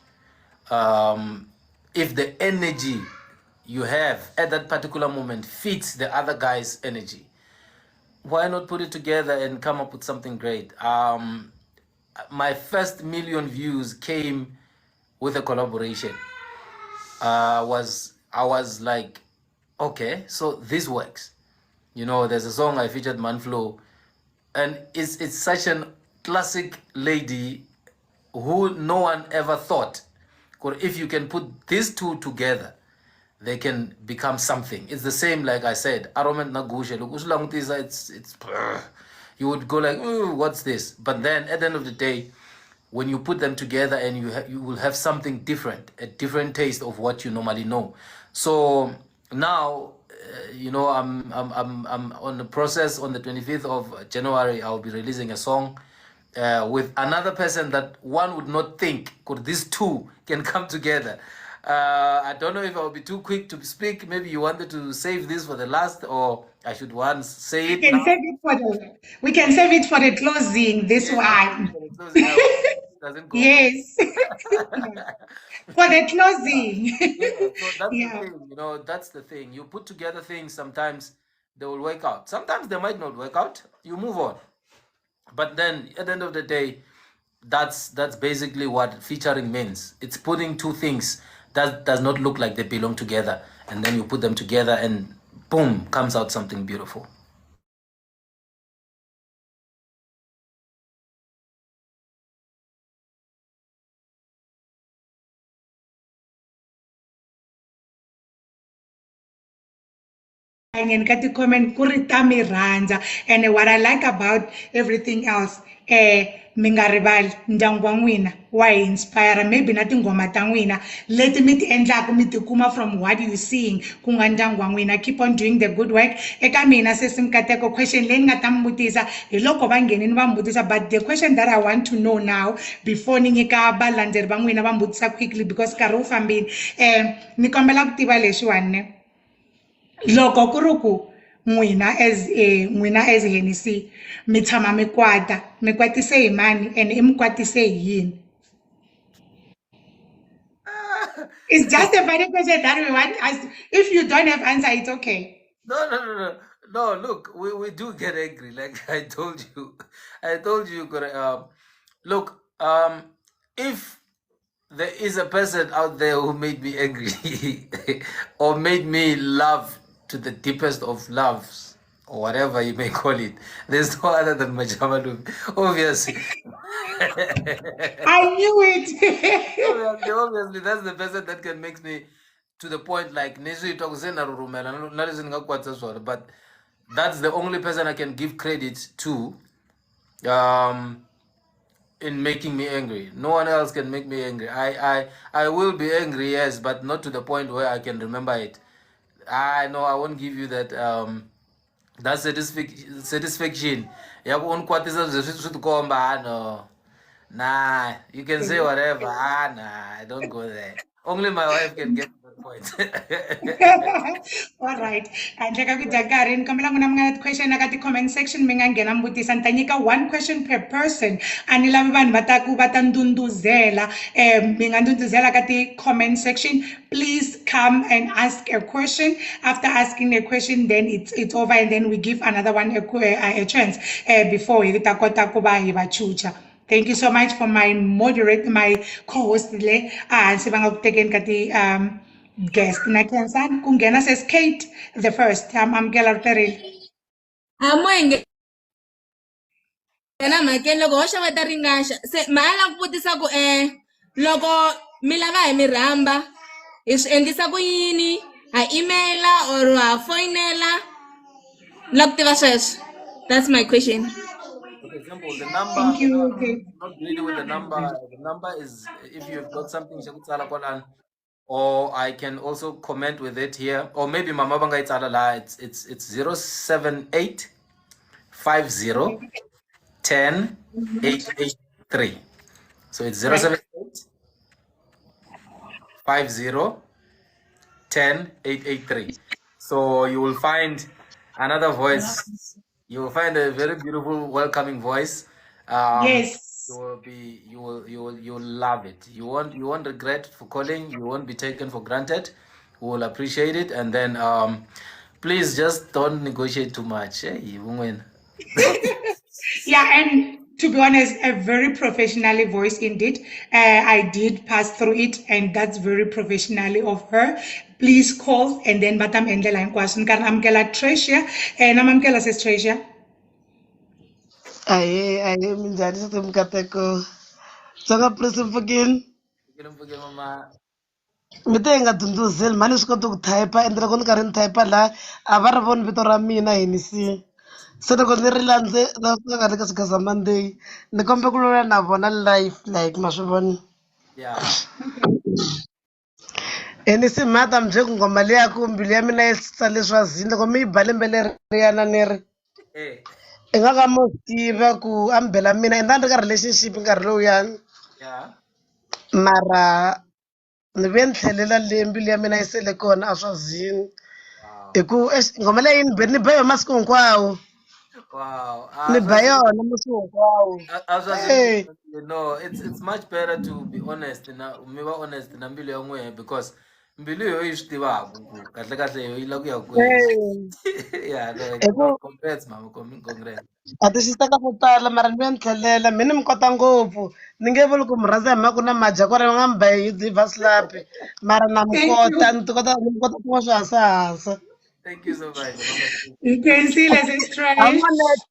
If the energy you have at that particular moment fits the other guy's energy, why not put it together and come up with something great? My first million views came with a collaboration. I was like, okay, so this works. There's a song I featured Manflow, and it's such an classic lady who no one ever thought, or if you can put these two together, they can become something. It's the same, like I said, Aroment Nagushe. It's you would go like, ooh, what's this? But then at the end of the day, when you put them together, and you will have something different, a different taste of what you normally know. So now, I'm on the process. On the 25th of January, I'll be releasing a song with another person that one would not think could these two can come together. I don't know if I'll be too quick to speak. Maybe you wanted to save this for the last, or I should once say it now. We can save it for the closing, this one. Doesn't go. Yes. For the closing. Yeah, so that's Yeah. the thing, that's the thing. You put together things, sometimes they will work out. Sometimes they might not work out. You move on. But then at the end of the day, that's basically what featuring means. It's putting two things that does not look like they belong together, and then you put them together and boom, comes out something beautiful. And ka ti-comment ku ri ta mi rhandza, and what I like about everything else, mi nga rivali ndyangu wa n'wina wa hi inspire, maybe na tinghoma ta n'wina leti mi ti endlaka mi tikuma from what you seeing ku nga ndyangu wa n'wina. Keep on doing the good work. Eka mina Sesi Mikateko, question leyi ni nga ta mi vutisa hi loko va nghenini va mi vutisa, but the question that I want to know now before ni nyika valandzeri va n'wina va mi vutisa quickly because nkarhi wu fambile, ni kombela ku tiva leswiwani ne. Loko ku ri ku n'wina as Henny C mi tshama mi kwatise hi mani and i mi kwatise hi yini? It's just a funny question that we want. If you don't have answer, it's okay. No, look, we do get angry. Like I told you, look, if there is a person out there who made me angry or made me love to the deepest of loves, or whatever you may call it, there's no other than Majamalu. Obviously. I knew it. Obviously, that's the person that can make me to the point like Nisu talk but that's the only person I can give credit to um in making me angry. No one else can make me angry. I will be angry, yes, but not to the point where I can remember it. I know I won't give you that that satisfaction. Yeah, no. Nah, you can say whatever. Nah, I don't go there. Only my wife can get to that point. All right. Handle ka kujagarin kami lang muna mga question na kati comment section mga ngena mbutisan tanyika one question per person. Anila abantu bataku batandunduzela mga ndunduzela kati comment section. Please come and ask a question. After asking a question, then it's over and then we give another one a chance before itakota kuba ibachucha. Thank you so much for my co-host le. Sibanga kuteken kati guest na kensan kungena says Kate the first. I'm Gelarteril. Amwenge na makeni loko ho xava ta ringaxa se maya la ku vutisa ku loko mi lava hi mi rhamba hi swi endlisa ku yini ha emaila or ha foyinela la ku tiva sweswo. That's my question. Okay, simple. The number, Thank you, Kate. not really with the number. The number is if you've got something, or I can also comment with it here, or maybe Mama Banga it's 078 50 10 883. So it's 078 50 10 883. So you will find another voice. You will find a very beautiful, welcoming voice. Yes. You will love it. You won't regret for calling. You won't be taken for granted. We will appreciate it, and then please just don't negotiate too much. You won't win. Yeah, and to be honest, a very professionally voice indeed. I did pass through it, and that's very professionally of her. Please call and then batam endela in question. Kan amkela Treasure and amkela says Treasure. Aye, minjhani Sesi Mikateko. Tsonga please mfukini. Mama. Mi te hi nga dunduzeli mhani swi koti ku type ende loko ni karhi ni type laha a va ri voni vito ra mina Henny C. Se loko ni ri nga le ka Sigaza Monday ni kombe ku vulavula na vona live like ma swi vona. Yeah. Henny C mhata mi byele ku ngoma liya ku mbilu ya mina yi sale swazini loko mi yi ba lembe leriyana ni ri Hey. i nga ka mo swi tiva ku a mi bela mina ende a ni ri ka relationship nkarhi lowuyani Yeah. mara ni ve ni tlhelela le mbilu ya mina yi sele kona a swazini Wow. hi ku ngoma leyi ni ni ba yona masiku hinkwawo Wow. ni ba yona masiku hinkwawo No, it's much better to be honest honest na mbilu ya n'wehe because mbilu yo yi swi tivaka ku kahle kahle yo yi la ku ya kwihi. Yeah, no, congrats mama, congrats. a ti xisaka swo tala mara ni ve ni tlhelela mi ni mi kota ngopfu ni nge vuli ku mi rhandza hi mhaka ku na majakore va nga mi ba hi divaslapi mara na mi kota ni kota kun'wa swi hasahasa. Thank you so much mama. You can see let's Trash. Hamonete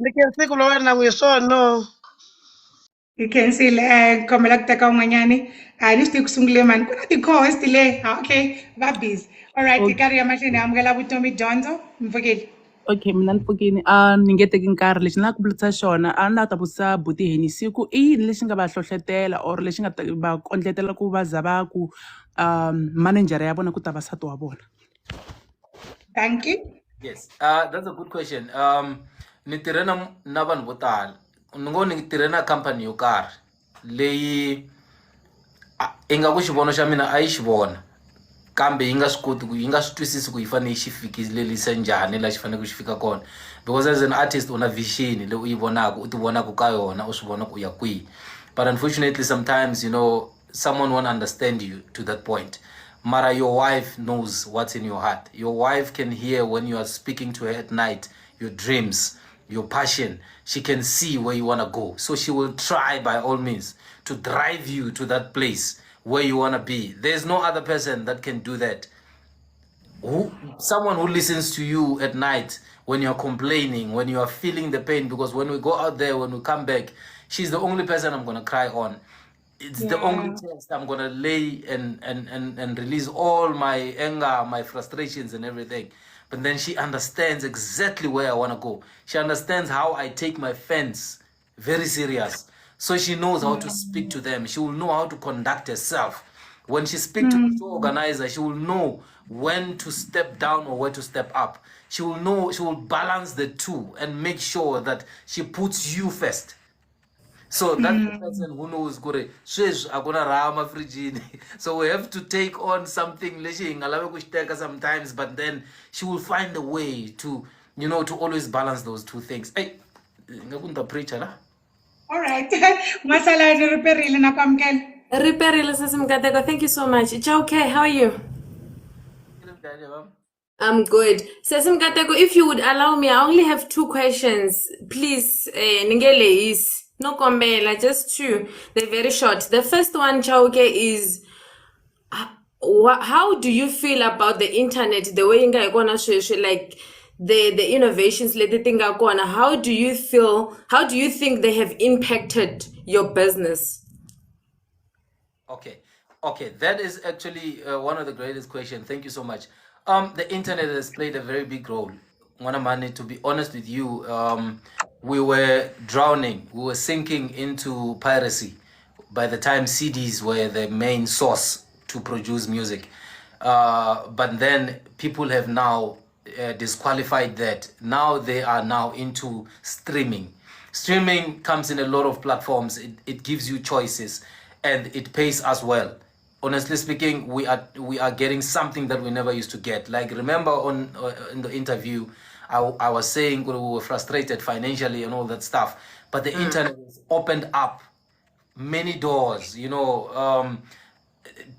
ni kensi ku lo wena n'wi hi swona. You can see komela kuteka un'wanyani. Ni swi kusungule mani ku na ti-co-host le. Okay, va busy. All right, nkarhi ya mahlweni hi amukela vutomi dyondzo Mvukile. Okay, mina ni pfukini ni nge teki nkarhi lexi ni lava ku vutisa xona a ni lava ta vutisa buti Henny C ku i yini lexi nga va hlohletela or lexi nga va kondletela ku va za va ku manejara ya vona ku ta vasati wa vona. Thank you. Yes, that's a good question. Ni tirha na vanhu vo tala. Ni ngo ni tirha na company yo karhi leyi i nga ku xivono xa mina a yi xi vona kambe yi nga swi koti ku yi nga swi twisisi ku yi fanele xi fikelelisa njhani la xi fanele ku xi fika kona because as an artist una vision leyi u yi vonaka u ti vonaka ka yona u swi vona ku ya kwihi but unfortunately sometimes you know someone won't understand you to that point Mara, your wife knows what's in your heart. Your wife can hear when you are speaking to her at night, your dreams, your passion. She can see where you want to go. So she will try by all means to drive you to that place where you want to be. There's no other person that can do that. Someone who listens to you at night when you're complaining, when you are feeling the pain, because when we go out there, when we come back, she's the only person I'm going to cry on. It's the only test I'm going to lay and release all my anger, my frustrations and everything. But then she understands exactly where I want to go. She understands how I take my fans very serious. So she knows how to speak to them. She will know how to conduct herself. When she speaks to the show organizer, she will know when to step down or where to step up. She will know, she will balance the two and make sure that she puts you first. So that's the person who knows gore. So we have to take on something sometimes, but then she will find a way to, to always balance those two things. Hey, preacher, lah. All right. Masala ni reperile na kwamkela. Riperile Sesi Mikateko, thank you so much. It's okay, how are you? I'm good. Sesi Mikateko, if you would allow me, I only have 2 questions. Please, Ningele is no kombela, just 2. They're very short. The first one, Chauke, is how do you feel about the internet, the way you're gonna like the innovations, how do you think they have impacted your business? Okay, that is actually one of the greatest questions. Thank you so much. The internet has played a very big role. Mwanamani, to be honest with you, we were drowning, we were sinking into piracy by the time CDs were the main source to produce music. But then people have now disqualified that. Now they are now into streaming. Streaming comes in a lot of platforms. It gives you choices and it pays us well. Honestly speaking, we are getting something that we never used to get. Like, remember in the interview, I was saying we were frustrated financially and all that stuff, but the internet has opened up many doors.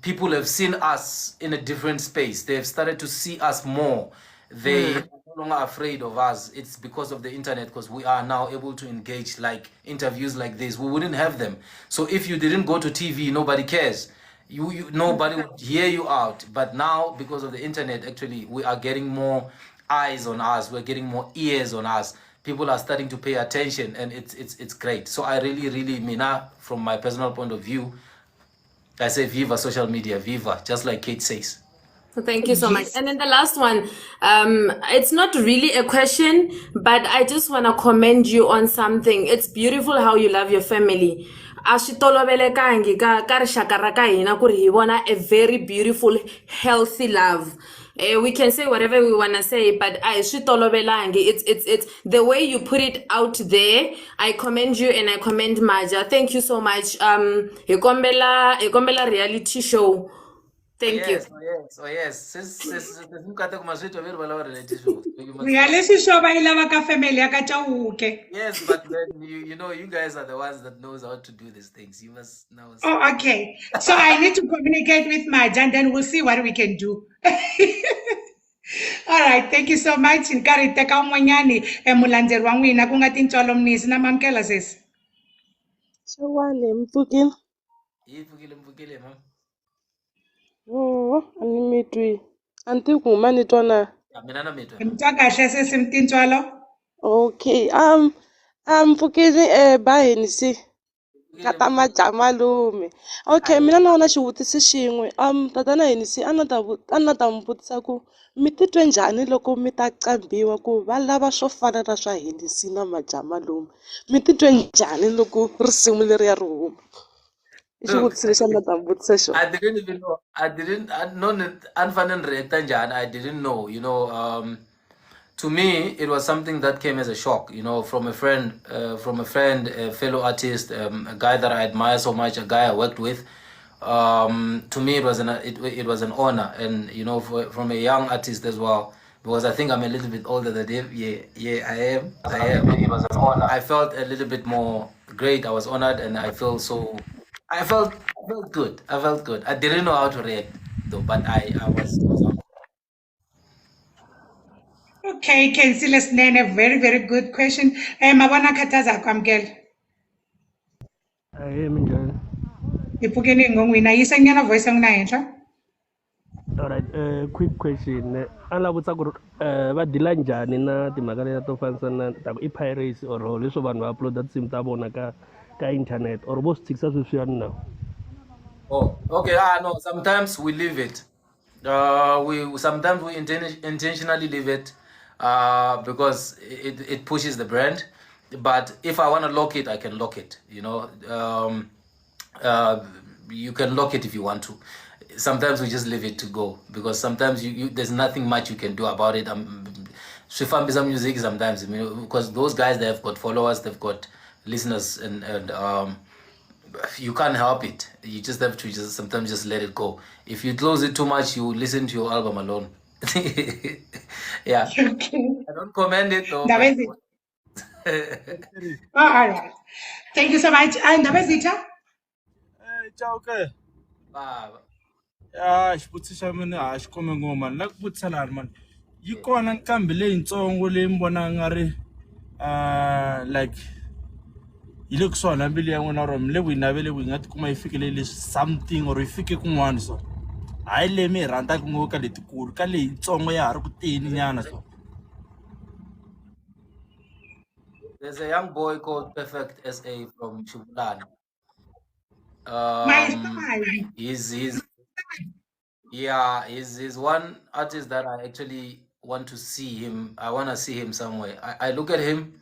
People have seen us in a different space. They have started to see us more. They are no longer afraid of us. It's because of the internet, because we are now able to engage like interviews like this. We wouldn't have them. So if you didn't go to TV, nobody cares. Nobody would hear you out. But now, because of the internet, actually, we are getting more eyes on us. We're getting more ears on us. People are starting to pay attention, and it's great. So I really, Mina, from my personal point of view, I say viva social media, viva, just like Kate says. Thank you so much. And then the last one, it's not really a question, but I just want to commend you on something. It's beautiful how you love your family. A very beautiful, healthy love. We can say whatever we want to say, but it's the way you put it out there. I commend you and I commend Maja. Thank you so much. Ikombela reality show. Thank you. Oh yes. Reality show ba ilava ka family ya ka Chauke. Yes, but then you guys are the ones that knows how to do these things. You must know. Oh, okay. So I need to communicate with Maja and then we'll see what we can do. All right, thank you so much. Nkari teka un'wanyani mulandzeri wa n'wina ku nga Tintswalo Mnisi na mamkela Sesi. Xewani Mpfukile. Mpfukile, ma'am. A ni mi twi. A ni tivi ku ma ni twa na. Mina na mi twa. Mi twa kahle Sesi Tintswalo? Okay. Mpfukile ba Henny C. Ka ta malume. Okay, mina na wona xivutiso xin'we. Tatana Henny C a na ta n'wi vutisa ku mi titwe njhani loko mi ta qambiwa ku va lava swo fana na swa Henny C na malume. Mi titwe njhani loko risimu leriya ri huma? I xivutiso lexi a ni ta n'wi vutisa xona. I didn't even know. I didn't know. To me, it was something that came as a shock, from a friend, a fellow artist, a guy that I admire so much, a guy I worked with. To me, it was an honor, and from a young artist as well, because I think I'm a little bit older than him. Yeah, I am. It was an honor. I felt a little bit more great. I was honored, and I felt good. I felt good. I didn't know how to react. though, but I was humble. Okay, Kensi Lesnene, very, very good question. Mabona Kataza Kwamkel. Ahee, minjhani? Ipukeni ngongwina yisanyana voice yangu na henhla. Alright, quick question. A ni lava vutisa ku ri va dila njhani na timhaka leti to fanisa na ta ku i piracy or leswo vanhu va uploada tinsimu ta vona ka internet or vo swi tshikisa sweswiyani na? Oh, okay. No. Sometimes we leave it. We sometimes we intentionally leave it because it pushes the brand. But if I want to lock it, I can lock it. You can lock it if you want to. Sometimes we just leave it to go because sometimes there's nothing much you can do about it. Swifambisa music sometimes, because those guys, they have got followers, they've got listeners, and you can't help it. You just have to sometimes just let it go. If you close it too much, you listen to your album alone. Yeah. Okay. I don't commend it though. That was it. Oh, all right. Thank you so much. And that was it. Ciao, okay. Xivutiso xa mina a xi khome ngoma mani la ku vutisa lani mani yi kona nkambi leyintsongo leyi mi vona nga ri like yi le kusuhana mbilu ya n'wina or mi le ku yi navele ku yi nga tikuma yi fikele leswi something or yi fike kun'wana so hayi leyi mi yi rhandzaka ngopfu ka letikulu ka leyintsongo ya ha ri ku teni nyana so. There's a young boy called Perfect SA from Chubulani. My side. He's one artist that I actually want to see him. I want to see him somewhere. I look at him.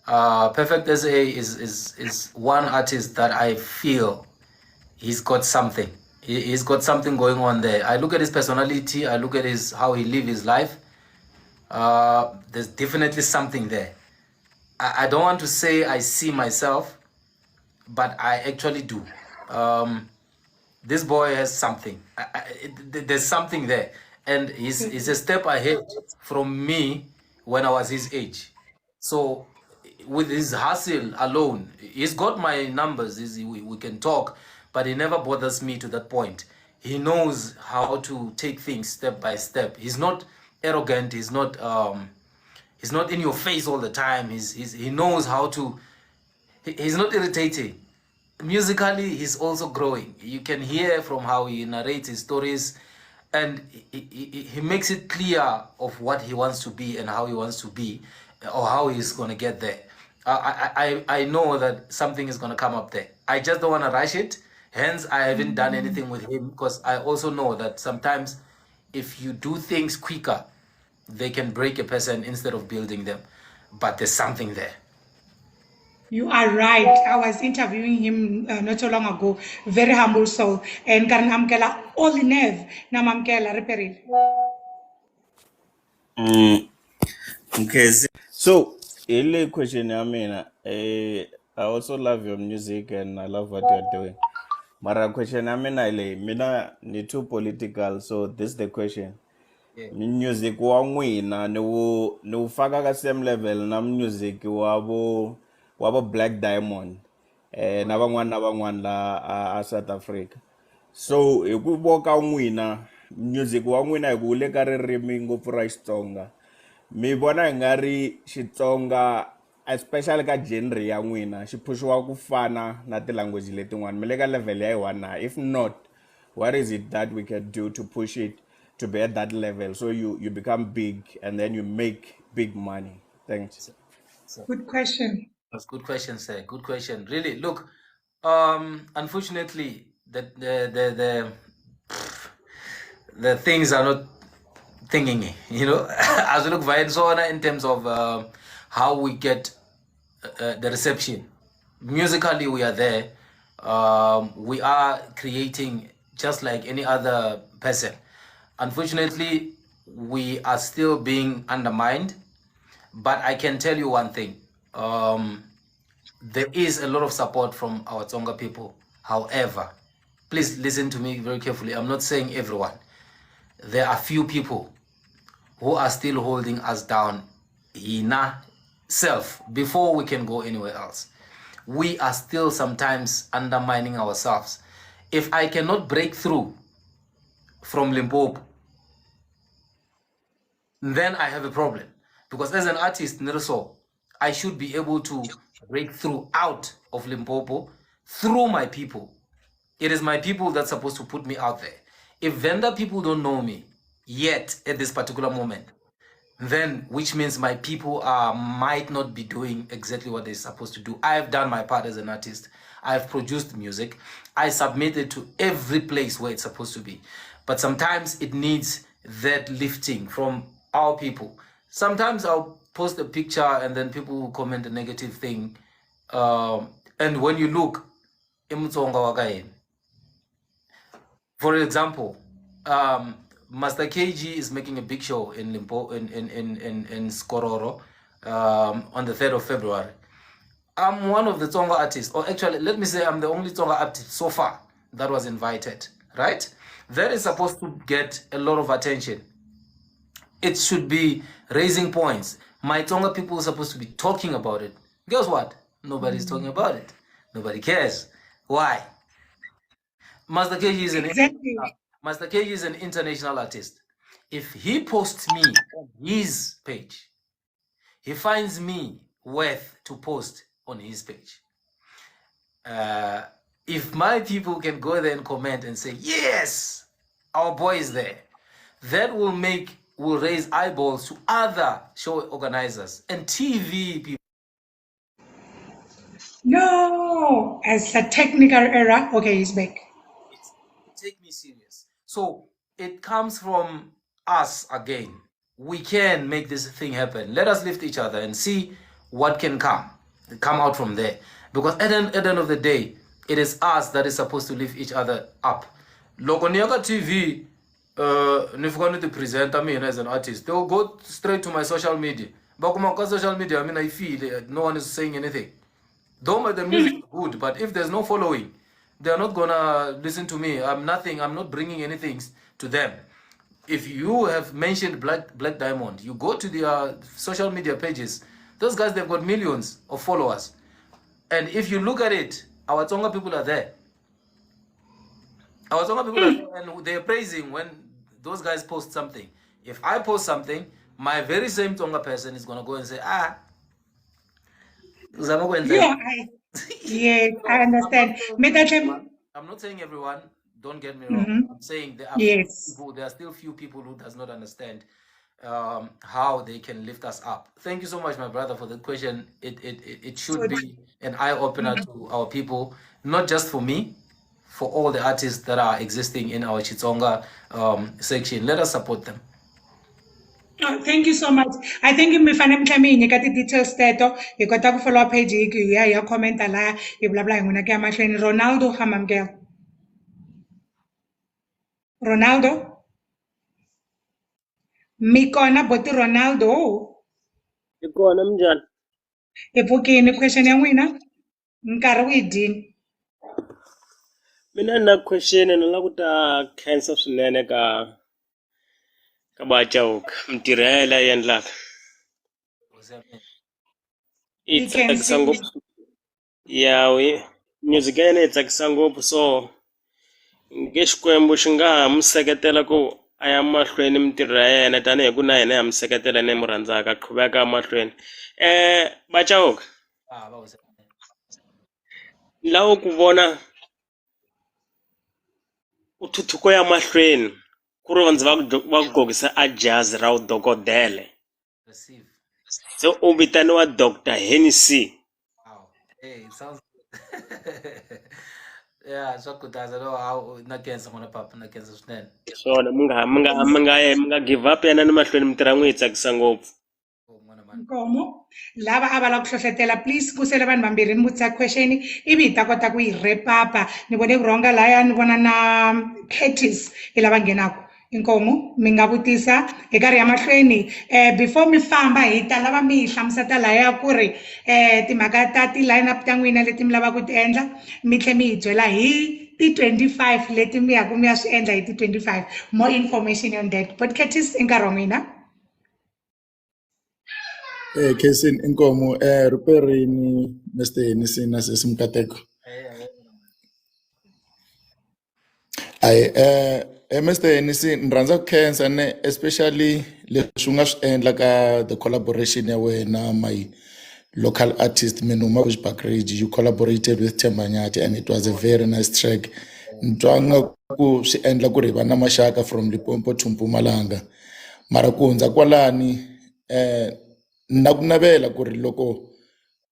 Perfect SA is one artist that I feel he's got something. He's got something going on there. I look at his personality. I look at how he live his life. There's definitely something there. I don't want to say I see myself, but I actually do. This boy has something. There's something there, and he's a step ahead from me when I was his age. So with his hustle alone, he's got my numbers. We can talk, but he never bothers me to that point. He knows how to take things step by step. He's not arrogant. He's not in your face all the time. He knows how to. He's not irritating. Musically, he's also growing. You can hear from how he narrates his stories, and he makes it clear of what he wants to be and how he wants to be, or how he's going to get there. I know that something is going to come up there. I just don't want to rush it. Hence, I haven't done anything with him, because I also know that sometimes if you do things quicker, they can break a person instead of building them. But there's something there. You are right. I was interviewing him not so long ago. Very humble soul. And Karan Amkela, all in Nev, Namamkela, repair. Okay. So, a question, I mean, I also love your music and I love what you're doing. Mara question, I mean, mina ni too political, so this is the question. Yeah. Music wa n'wina ni wu faka ka same level na music wa Black Diamond na van'wana la a South Africa. So hi ku voka n'wina music wa n'wina hi ku le ka ririmi ngopfu ra Xitsonga, mi vona hi nga ri Xitsonga especially ka genre ya n'wina xi phushiwa ku fana na ti-language letin'wana, mi le ka level ya yi na? If not, what is it that we can do to push it to be at that level so you become big and then you make big money? Thanks. Good question. That's good question, sir. Good question. Really, look. Unfortunately, the things are not thinking. As we look via in terms of how we get the reception. Musically, we are there. We are creating just like any other person. Unfortunately, we are still being undermined. But I can tell you one thing. There is a lot of support from our Tsonga people. However, please listen to me very carefully. I'm not saying everyone. There are few people who are still holding us down in self before we can go anywhere else. We are still sometimes undermining ourselves. If I cannot break through from Limpopo, then I have a problem. Because as an artist, Neriso, I should be able to break through out of Limpopo through my people. It is my people that's supposed to put me out there. If vendor people don't know me yet at this particular moment, then which means my people might not be doing exactly what they're supposed to do. I've done my part as an artist. I've produced music. I submit it to every place where it's supposed to be. But sometimes it needs that lifting from our people. Sometimes I'll post a picture and then people will comment a negative thing. And when you look, for example, Master KG is making a big show in Limpopo, in Skororo, on the 3rd of February. I'm one of the Tonga artists, or actually, let me say I'm the only Tonga artist so far that was invited, right? That is supposed to get a lot of attention. It should be raising points. My Tonga people are supposed to be talking about it. Guess what? Nobody's talking about it. Nobody cares. Why? Master KG is Master KG is an international artist. If he posts me on his page, he finds me worth to post on his page. If my people can go there and comment and say, yes, our boy is there, that will raise eyeballs to other show organizers and TV people. No, as a technical error. Okay, he's back. Take me serious. So it comes from us again. We can make this thing happen. Let us lift each other and see what can come out from there. Because at the end of the day, it is us that is supposed to lift each other up. Loko niyaga TV, nifukani to present me as an artist, they'll go straight to my social media. But on social media, I feel no one is saying anything. Though the music is good, but if there's no following, they're not gonna listen to me. I'm not bringing anything to them. If you have mentioned Black Diamond, you go to their social media pages. Those guys, they've got millions of followers. And if you look at it, our Tonga people are there. Our Tonga people are there, and they're praising when those guys post something. If I post something, my very same Tonga person is gonna go and say, Yes, I understand. I'm not saying everyone, don't get me wrong. I'm saying there are still few people who does not understand how they can lift us up. Thank you so much, my brother, for the question. It should be an eye-opener to our people, not just for me, for all the artists that are existing in our Chitsonga section. Let us support them. Oh, thank you so much. I think mifane mhlawumbe inyika ti-details teto hi kota ku follow page hi ya commenta la hi vulavula hi n'wina ku ya mahlweni. Ronaldo Hamamgel. Ronaldo mi kona boti Ronaldo Hi kona minjhani? hi pfukini question ya n'wina nkarhi wu hi dyini. Mina ni na question ni lava ku ta khensa swinene ka Bachauka, mintirho ya yena leyi endlaka yi tsakisa ngopfu. Music ya yena yi tsakisa ngopfu, so nge Xikwembu xi nga ha mi seketela ku a ya mahlweni mintirho ya yena tanihi ku na yena ya mi seketela ni mu rhandzaka a qhubeka mahlweni. Bachauka, ni lava ku vona uthuthuko ya mahlweni ku ri vandzi va ku gokisa a jazi ra vudokodela, so u vitaniwa Dr. Henny C. Wow. Hey, it sounds good. Yeah, swa khutaza no how na kenza n'wana papa na kenza swinene. Swona mi nga give up yana ni mahlweni mintirho ya n'wi yi tsakisa ngopfu. Nkomo lava a va lava ku hlohlotela please kusele vanhu vambirhi ni vutisa question ivi hi ta kota ku yi repapa. Ni vone kurhonga laya ni vona na Curtis hi lava nghenaka. Inkomo mi nga vutisa hi nkarhi ya mahlweni before mi famba hi ta lava mi hi hlamuseta laya ku ri timhaka ta ti-line up ta n'wina leti mi lavaka ku ti endla mi tlhe mi hi byela hi ti-25 leti mi yaku mi ya swi endla hi ti-25 more information on that but Curtis i nkarhi wa n'wina. Kesin inkomo ruperini Mr. Henny C na Sesi Mikateko. Ay Mr. Henny C, ni rhandza ku khensa especially leswi u nga swi endla ka the collaboration ya wena my local artist Menuma Bushbuckridge. You collaborated with Tembanyati and it was a very nice track. Ni twa nga ku swi endla ku ri va na maxaka from Limpopo to Mpumalanga. Mara ku hundza kwalani na ku navela ku ri loko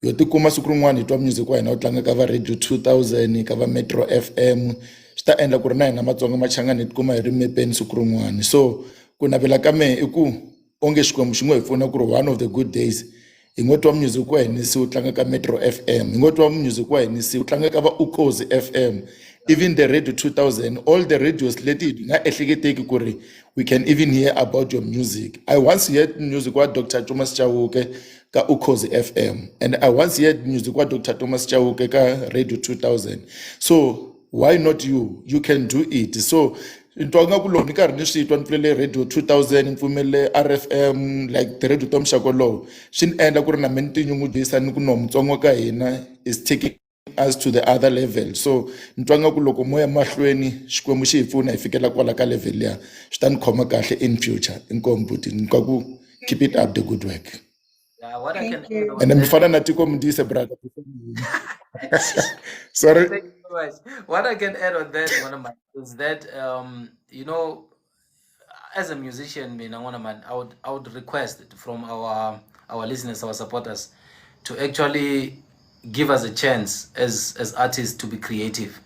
yo tikuma siku rin'wana hi twa music wa hina wu tlanga ka va radio 2000 ka va Metro FM swi ta endla ku ri na hina Matsonga Machangani hi tikuma hi ri mepeni siku rin'wana. So ku navela ka mehe i ku onge xikwembu xi ngo hi pfuna ku ri one of the good days hi ngo twa music wa Henny C wu tlanga ka Metro FM, hi ngo twa music wa Henny C wu tlanga ka va Ukhozi FM, even the radio 2000, all the radios leti hi nga ehleketeki ku ri we can even hear about your music. I once heard music wa Dr. Thomas Chauke ka Ukhozi FM, and I once heard music wa Dr. Thomas Chauke ka radio 2000. So why not you? You can do it. So into nga ku loko ni karhi ni swi twa ni pfulele radio 2000 ni pfumele RFM like the radio to muxaka lowu swi ni endla ku ri na mina ni tinyungubyisa ni ku no Mutsonga ka hina is taking us to the other level. So ni twa nga ku loko moya mahlweni xikwembu xi hi pfuna hi fikela kwala ka level ya swi ta ni khoma kahle in future. Inkomu buti ni kwa ku keep it up the good work. Yeah, what I can Thank add you. on And then that. mfana na tiko mdise brother. Sorry. Thank you so much. What I can add on that, one of my, is that you know, as a musician, one of my, I would request from our listeners, our supporters, to actually give us a chance as artists to be creative.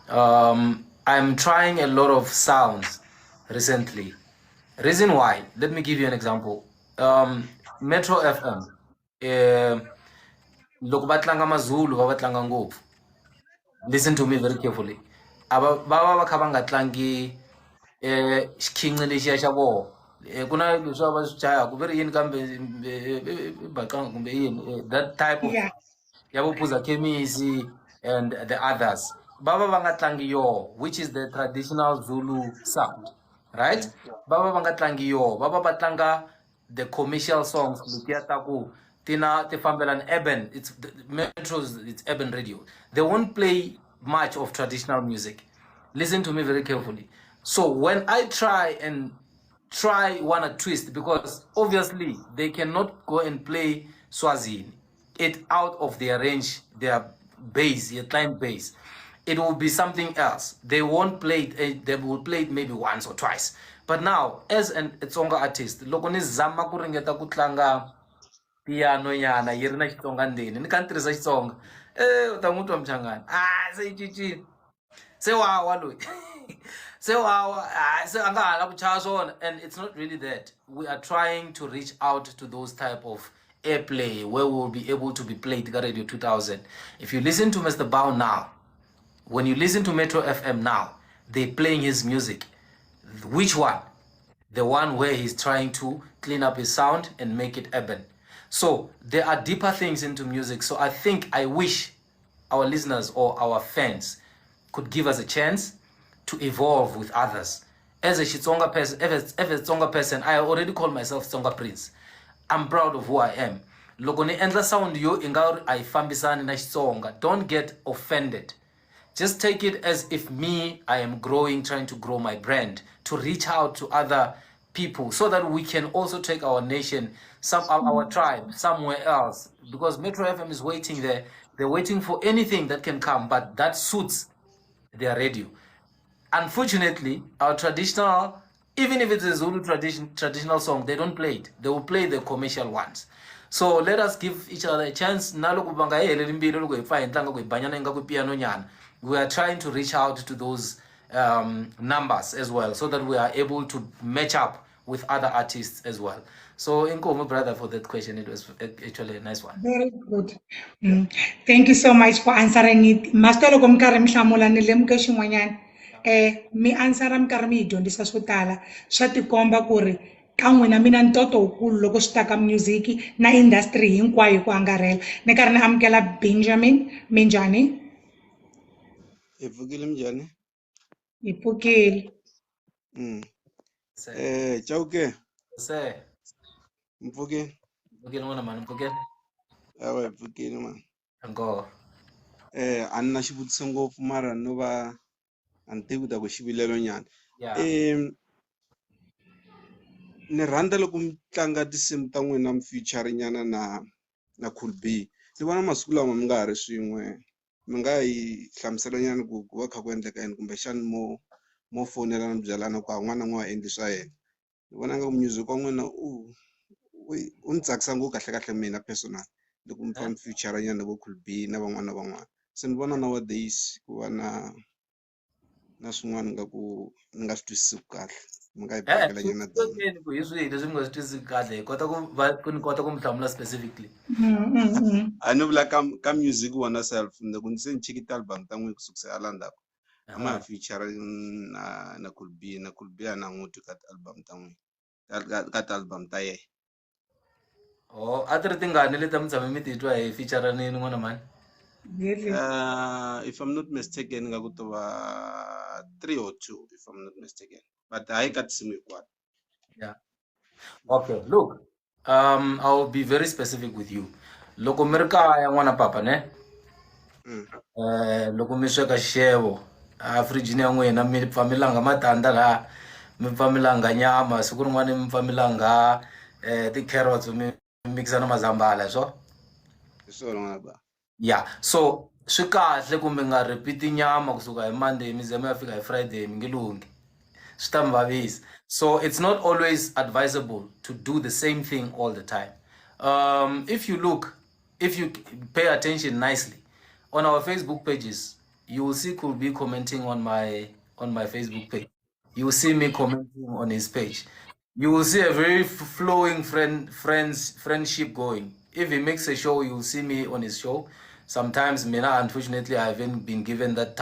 I'm trying a lot of sounds recently. Reason why? Let me give you an example. Metro FM. Loko va tlanga maZulu va tlanga ngopfu. Listen to me very carefully. Aba va kha va nga tlangi xikhinci lexiya xa vona. Ku na leswi va swi jahaku ve ri yini kambe baqanga kumbe yini that type of Yeah. ya vo Phuza Khemisi and the others. Baba va nga tlangi yo, which is the traditional Zulu sound, right? Baba va nga tlangi yo, baba va tlanga the commercial songs letiya ta ku tina ti fambelana urban, it's metros, it's urban radio. They won't play much of traditional music. Listen to me very carefully. So when I try wanna twist, because obviously they cannot go and play Swazini it out of their range, their base, their client base. It will be something else. They won't play it, they will play it maybe once or twice. But now, as an Tsonga artist, loko ni zama ku ringeta ku tlanga piano yana yi ri na Xitsonga ndzeni ni kha ni tirhisa Xitsonga u ta n'wi twa Mchangani se yi cincile se wawa loyi se wawa se a nga ha la ku chaya swona. And it's not really that. We are trying to reach out to those type of airplay where we will be able to be played at Radio 2000. If you listen to Mr. Bao now, when you listen to Metro FM now, they're playing his music. Which one? The one where he's trying to clean up his sound and make it urban. So there are deeper things into music. So I wish our listeners or our fans could give us a chance to evolve with others. As a Xitsonga person, as a Tsonga person, I already call myself Tsonga Prince. I'm proud of who I am. Loko ni endla sound yo inga ai fambisani na Xitsonga, don't get offended. Just take it as if I am growing, trying to grow my brand, to reach out to other people so that we can also take our nation, our tribe, somewhere else. Because Metro FM is waiting there. They're waiting for anything that can come, but that suits their radio. Unfortunately, our traditional, even if it's a Zulu traditional song, they don't play it. They will play the commercial ones. So let us give each other a chance. We are trying to reach out to those numbers as well, so that we are able to match up with other artists as well. So, Inkomo, brother, for that question, it was actually a nice one. Very good. Thank you so much for answering it. Master loko mi karhi mi hlamula ni lemuke xin'wanyana. Mi answera mi karhi mi hi dyondzisa swo tala swa tikomba ku ri ka n'wina mina ntoto wukulu loko swi ta ka music na industry hinkwayo hi ku angarhela. Ni karhi ni amukela Benjamin, minjhani? Hi pfukile minjhani? Hi pfukile. Chauke, Sir, mpfukile? Pfukile n'wana mani, Pfukile? Hawa hi pfukile man. Ngo. A ni na xivutiso ngopfu mara no va a ni tivi ku ta ku xivilelo nyana. Yeah. Ni rhandza loko mi tlanga tinsimu ta n'wina mi featuring nyana na Cool B. Ni vona masiku lama mi nga ha ri swin'we. Mi nga hi hlamusela nyana ku va kha ku endleka yini kumbexani mo fonela mi byelana ku n'wana na n'wana a endli swa yena. Ni vona nga music wa n'wina u ni tsakisa ngopfu kahle mina personal loko mi mi featuring nyana vo Cool B na van'wana na van'wana. Se ni vona nowadays ku va na swin'wana nga ku ni nga swi twisisi kahle. Mi nga hi pakela nyana damu. Ku hi swihi leswi mi nga swi twisisi kahle hi kota ku ni kota ku mi hlamula specifically. A ni vula ka music wona self loko ndzi se ni cheki ti-album ta n'wina kusukisela la ndzhaku a ma ha featuring na Cool B a na n'wi twi ka ti-album ta n'wina ka ti-album ta yena. Oh, a ti ri tingani leti mi tshame mi titwa hi featuranini n'wana mani? If I'm not mistaken nga ku to va 3 or 2 if I'm not mistaken, but hayi ka tinsimu hinkwato. Yeah. Okay, look, I'll be very specific with you. Loko mi ri kaya n'wana papa ne, loko mi sweka xixevo a fridge-ni ya n'wina mi pfa mi langa matandza laha, mi pfa mi langa nyama, siku rin'wana mi pfa mi langa ti-carrots mi mixa na mazambhala hi swona? Hi swona n'wana bava. Yeah, so swi kahle ku mi nga repeat nyama kusuka hi Monday mi ze mi ya fika hi Friday mi nge lungi. Swi ta mi vavisa. So it's not always advisable to do the same thing all the time. If you pay attention nicely, on our Facebook pages, you will see Cool B commenting on my Facebook page. You will see me commenting on his page. You will see a very flowing friendship going. If he makes a show, you will see me on his show. Sometimes, unfortunately, I haven't been given that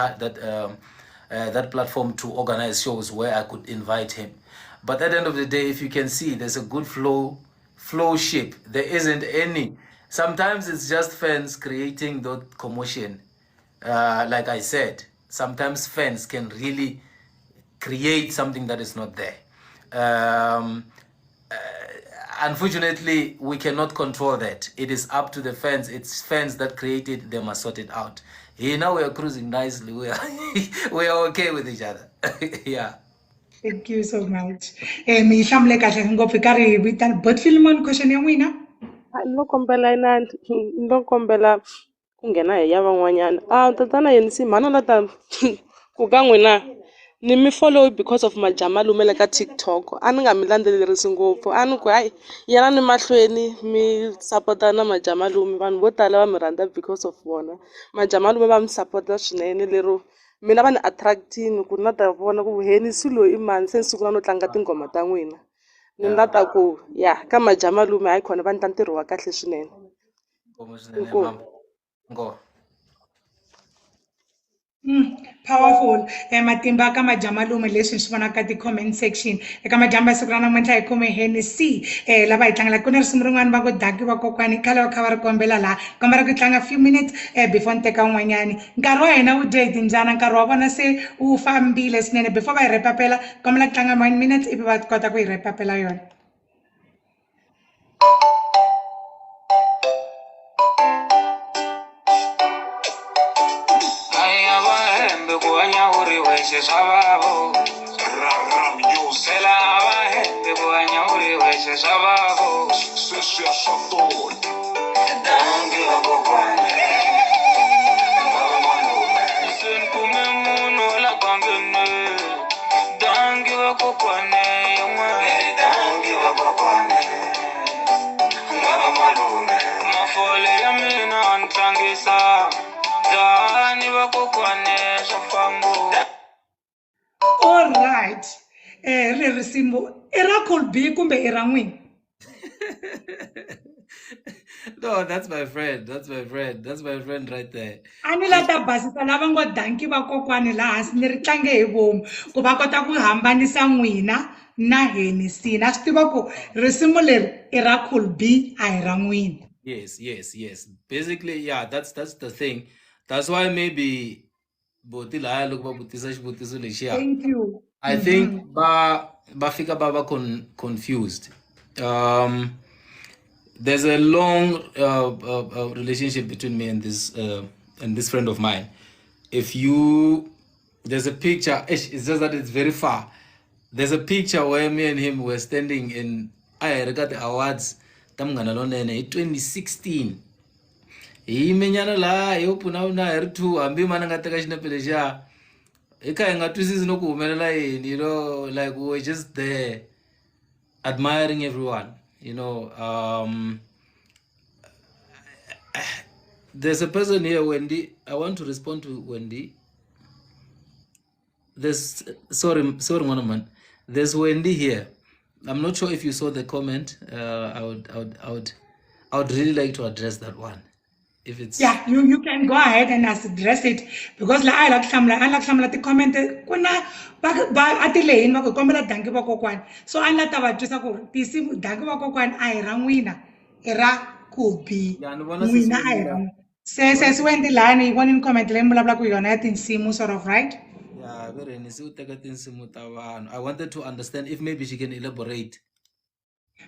platform to organize shows where I could invite him. But at the end of the day, if you can see, there's a good flowship. There isn't any. Sometimes it's just fans creating that commotion. Like I said, sometimes fans can really create something that is not there. Unfortunately, we cannot control that. It is up to the fans. It's fans that create it. They must sort it out. Here now we are cruising nicely. We are okay with each other. Yeah. Thank you so much. Mi hlamule kahle ngopfu karhi vitana but Philemon question ya n'wina. Ni lo kombela ni lo kombela ku nghena hi ya van'wanyana. Tatana Henny C mhana la ta ku ka n'wina ni mi follow because of majamalume le ka TikTok. A ni nga mi landzelerisi ngopfu. A ni ku hayi yana ni mahlweni mi support na majamalume vanhu vo tala va mi rhandza because of vona. Majamalume va mi support swinene lero mina va ni attract-ini ku na ta vona ku Henny C loyi i mani se ni sungula no tlanga tinghoma ta n'wina. Ni nga ta ku ya ka majamalume hayi khona va endla ntirho wa kahle swinene. Powerful. Matimba ka majamalume leswi hi swi vonaka ka ti-comment section. Eka majamba siku ra namuntlha hi khome Henny C. Lava hi tlangela ku na risimu rin'wana va ku daki vakokwani khale va kha va ri kombela laha. Kombela ku tlanga few minutes before ni teka un'wanyani. Nkarhi wa hina wu dye hi timbyana, nkarhi wa vona se wu fambile swinene. Before va hi repapela, kombela ku tlanga 1 minute ivi va kota ku hi repapela yona. All right. Ri risimu i ra Cool B kumbe i ra n'wina? No, that's my friend. That's my friend right there. A ni la ta basisa lava ngo danki vakokwani laha hansi ni ri tlange hi vomu ku va kota ku hambanisa n'wina na Henny C. Na swi tiva ku risimu leri i ra Cool B a hi ra n'wina. Yes. Basically, yeah, that's the thing. That's why maybe boti laya loko va vutisa xivutiso lexiya. Thank you. I think ba fika ba confused. There's a long relationship between me and this friend of mine. There's a picture. It's just that it's very far. There's a picture where me and him were standing in I got the awards tamngana lonene in 2016. Hi menyana la yo puna una hertu ambi mana ngata ka xinepe lexiya hi kha hi nga twisisi no ku humelela yini, you know, like we were just there admiring everyone, you know. There's a person here, Wendy. I want to respond to Wendy. There's sorry, man. There's Wendy here. I'm not sure if you saw the comment. I would really like to address that one. If it's Yeah, you can go ahead and address it because la I like samla the comment kuna ba atile va ku kombela dangi va kokwana, so a ni la ta va twisa ku tinsimu dangi va kokwana a hi ra n'wina i ra Kobi, yeah, ni vona n'wina Sesi a hi ra Wendy se Sesiwendi lani yi vona ni comment leyi mi vulavulaka yona ya tinsimu sort of, right? yeah, very nice. I wanted to understand if maybe she can elaborate.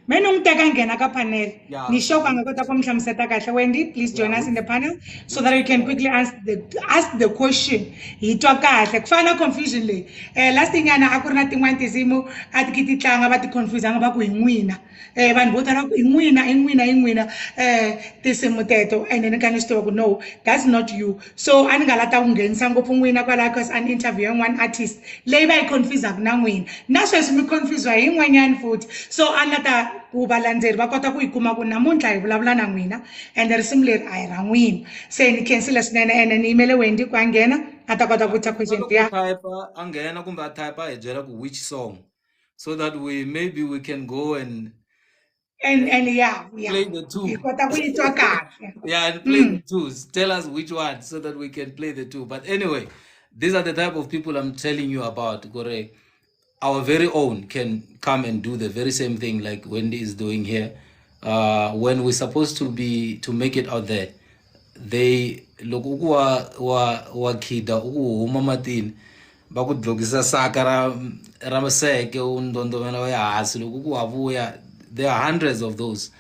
Me ni n'wi teka nghena ka panel Yeah, ni sure ku a nga kota ku mi hlamuseta kahle. Wendy, please join yeah, us in the panel so that you can quickly ask the question hi twa kahle ku fana na confusion leyi. Last nyana a ku ri na tin'wani tinsimu a ti ki ti tlanga va ti confuse-anga va ku hi n'wina, vanhu vo tala ku hi n'wina tinsimu teto, and then ka ni swi tiva ku no, that's not you. So a ni nga lata ku nghenisa ngopfu n'wina kwalaha cause an interview one artist leyi va yi confuse-aka na n'wina na sweswi mi confuse-wa hi yin'wanyani futhi, so a ni lata ku valandzeri va kota ku yi kuma ku namuntlha hi vulavula na n'wina and risimu leri a hi ra n'wina. Se ni khensile swinene ene ni yimele Wendy ku a nghena a ta kota ku vutisa question ya. a nghena kumbe a type hi byela ku which song, so that maybe we can go and And yeah, play the two. hi kota ku yi twa kahle. Yeah, and play the twos. Tell us which one so that we can play the two. But anyway, these are the type of people I'm telling you about. Gore, our very own can come and do the very same thing like Wendy is doing here. When we're supposed to make it out there, they look wa kida huma matini va ku dlokisa saka ra maseke u ndondomela ya hansi loko ku wa vuya. There are hundreds of those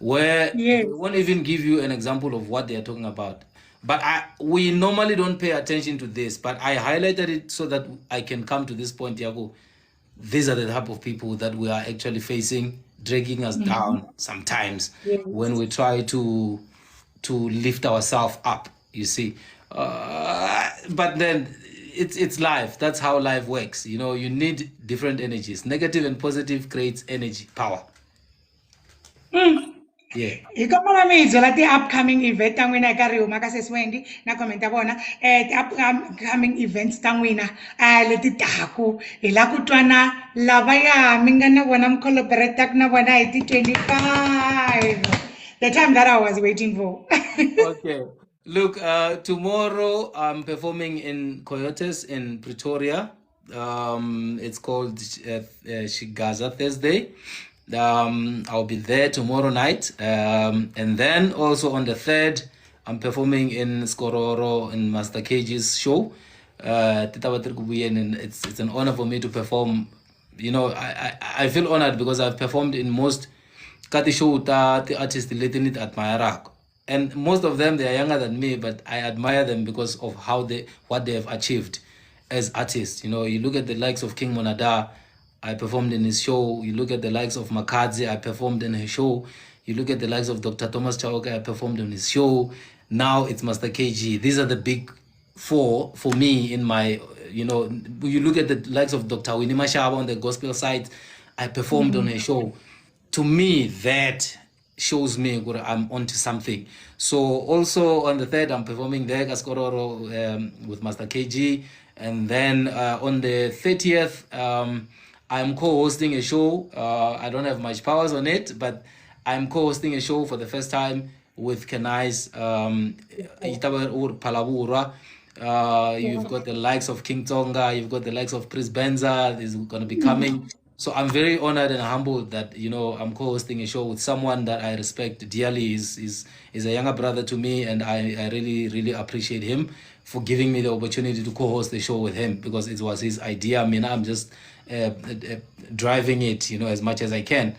where they won't even give you an example of what they are talking about. But we normally don't pay attention to this, but I highlighted it so that I can come to this point, Yago. These are the type of people that we are actually facing, dragging us down sometimes when we try to lift ourselves up, you see. But then it's life. That's how life works. You know, you need different energies. Negative and positive creates energy, power. Yeah. Hi kombela mi hi byela ti-upcoming event ta n'wina eka rihuma ka Sesiwendi na comment ya vona, ti-upcoming events ta n'wina leti taku hi la ku twana lavaya mi nga na vona mi collaborate-aka na vona hi ti-25, the time that I was waiting for. Okay. Look, tomorrow I'm performing in Coyotes in Pretoria. It's called Shigaza Thursday. I'll be there tomorrow night. And then also on the 3rd, I'm performing in Skororo in Master Cage's show. And it's an honor for me to perform. You know, I feel honored because I've performed in most kati show the artists lately admire. And most of them, they are younger than me, but I admire them because of what they have achieved as artists. You know, you look at the likes of King Monada, I performed in his show. You look at the likes of Makadze, I performed in his show. You look at the likes of Dr. Thomas Chauke, I performed on his show. Now it's Master KG. These are the big four for me in my, you know, you look at the likes of Dr. Winnie Mashaba on the gospel side, I performed on his show. To me, that shows me I'm onto something. So also on the 3rd, I'm performing there Kaskororo with Master KG. And then on the 30th, I'm co-hosting a show. I don't have much powers on it, but I'm co-hosting a show for the first time with Kenai's Palabura. You've got the likes of King Tonga, you've got the likes of Chris Benza is going to be coming. So I'm very honored and humbled that, you know, I'm co-hosting a show with someone that I respect dearly. Is a younger brother to me, and I really, really appreciate him for giving me the opportunity to co-host the show with him because it was his idea. I mean, I'm just driving it, you know, as much as I can.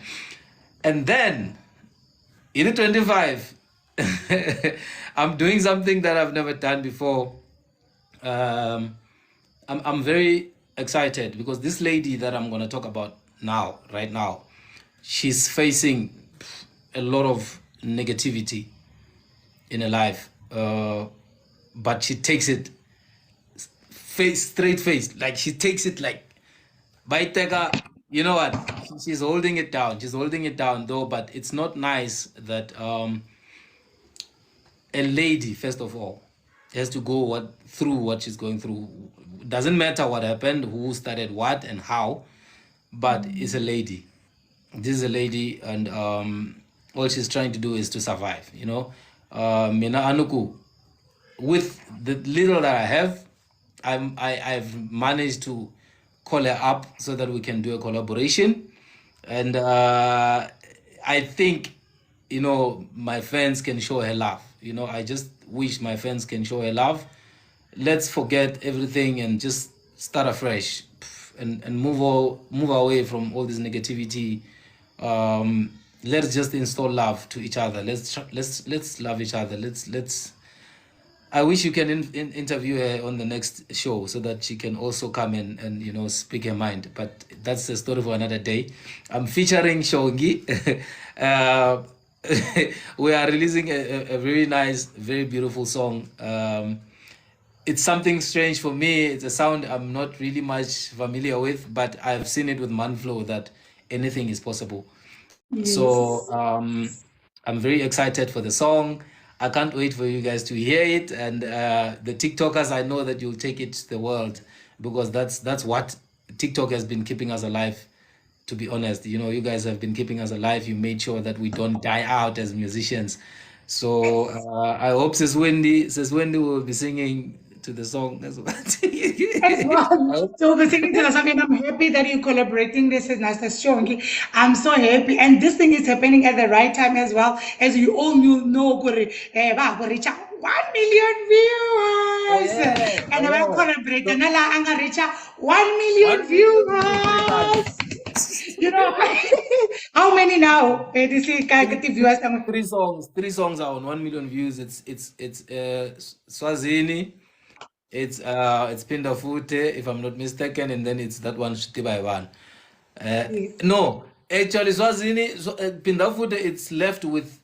And then in the 25, I'm doing something that I've never done before. I'm very excited because this lady that I'm going to talk about now, right now, she's facing a lot of negativity in her life, but she takes it straight face, like she takes it like Baitega, you know what? She's holding it down. She's holding it down though, but it's not nice that a lady, first of all, has to go through what she's going through. Doesn't matter what happened, who started what and how, but it's a lady. This is a lady, and all she's trying to do is to survive. You know, Mina Anuku, with the little that I have, I've managed to call her up so that we can do a collaboration, and I think, you know, my fans can show her love. You know, I just wish my fans can show her love. Let's forget everything and just start afresh, and move away from all this negativity. Let's just install love to each other. Let's love each other. Let's. I wish you can interview her on the next show so that she can also come in and, you know, speak her mind. But that's a story for another day. I'm featuring Shongi. We are releasing a very nice, very beautiful song. It's something strange for me. It's a sound I'm not really much familiar with, but I've seen it with Manflow that anything is possible. So I'm very excited for the song. I can't wait for you guys to hear it, and the TikTokers, I know that you'll take it to the world, because that's what TikTok has been keeping us alive. To be honest, you know, you guys have been keeping us alive. You made sure that we don't die out as musicians. So I hope Sis Wendy will be singing to the song as well. As well. So we're singing to the song, and I'm happy that you're collaborating this with Master Shongi. I'm so happy, and this thing is happening at the right time as well, as you all know. We reach 1 million viewers, and I'm collaborating. Nala anga reach 1 million viewers. You know, how many now? This viewers. Three songs are on 1 million views. It's Swazini. It's Pindafute, if I'm not mistaken, and then it's that one Shutiba one. No, actually Swazini, Pindafute, it's left with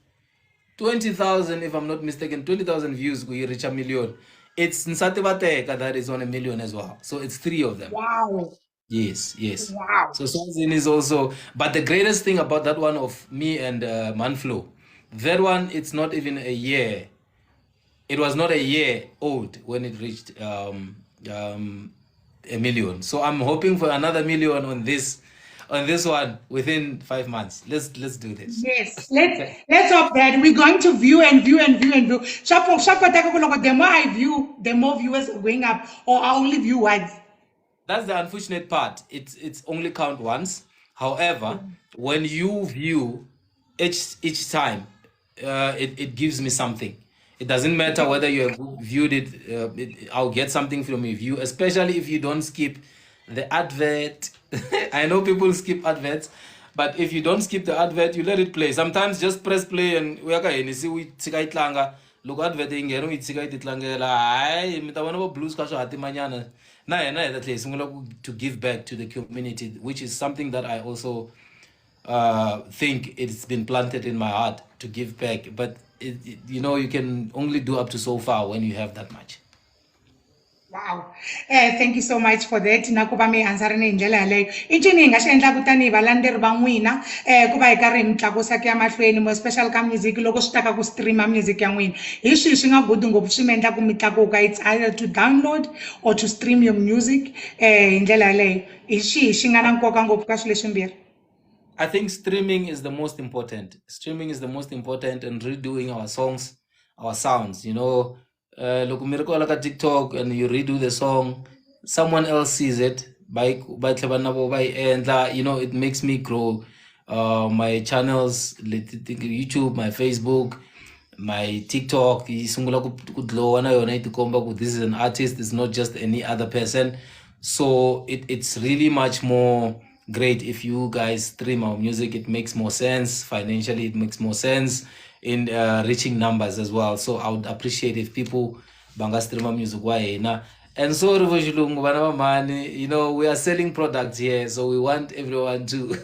20,000, if I'm not mistaken, 20,000 views. We reach 1 million. It's Nsatibateka that is on 1 million as well. So it's 3 of them. Wow. Yes. Wow. So Swazini is also, but the greatest thing about that one of me and Manflow, that one, it's not even a year. It was not a year old when it reached 1 million. So I'm hoping for another million on this one within 5 months. Let's do this. Yes, let's hope that we're going to view and view. The more I view, the more viewers are going up, or I only view once. That's the unfortunate part. It's only count once. However, when you view each time, it gives me something. It doesn't matter whether you have viewed it, I'll get something from your view, especially if you don't skip the advert. I know people skip adverts, but if you don't skip the advert, you let it play. Sometimes just press play and we look advert blues to give back to the community, which is something that I also think it's been planted in my heart to give back. But you know, you can only do up to so far when you have that much. Wow. Thank you so much for that. Nakuba mi answer ni njela yaleyo. Inchini nga xendla kutani valanderi va n'wina kuva hi karhi mi tlakusa ku ya mahlweni mo special ka music loko swi ta ka ku streama music ya n'wina. Hi swihi swi nga good ngopfu swi mi endla ku mi tlakuka? It's either to download or to stream your music hi ndlela yaleyo. Hi xihi xi nga na nkoka ngopfu ka swilo leswimbirhi? I think streaming is the most important. Streaming is the most important, and redoing our songs, our sounds. You know, look, miracle like a TikTok, and you redo the song, someone else sees it. By and you know, it makes me grow. My channels, YouTube, my Facebook, my TikTok. This is an artist. It's not just any other person. So it's really much more great if you guys stream our music. It makes more sense financially. It makes more sense in reaching numbers as well. So I would appreciate if people banga stream our music. Why? And so Rivojulungu, Banamamani, we are selling products here, so we want everyone to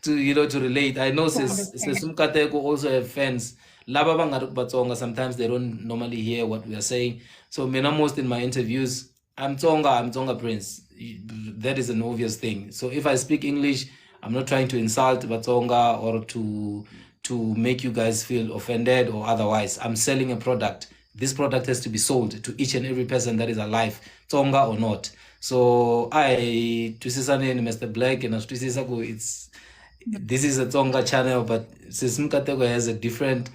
to relate. I know To understand. Sesi Mikateko also have fans. Laba bangaruku Batsonga, sometimes they don't normally hear what we are saying. So most in my interviews, I'm Tsonga Prince. That is an obvious thing. So if I speak English, I'm not trying to insult Batsonga or to make you guys feel offended or otherwise. I'm selling a product. This product has to be sold to each and every person that is alive, Tonga or not. So I twisisane Mr. Black and it's this is a Tonga channel, but Sesi Mikateko has a different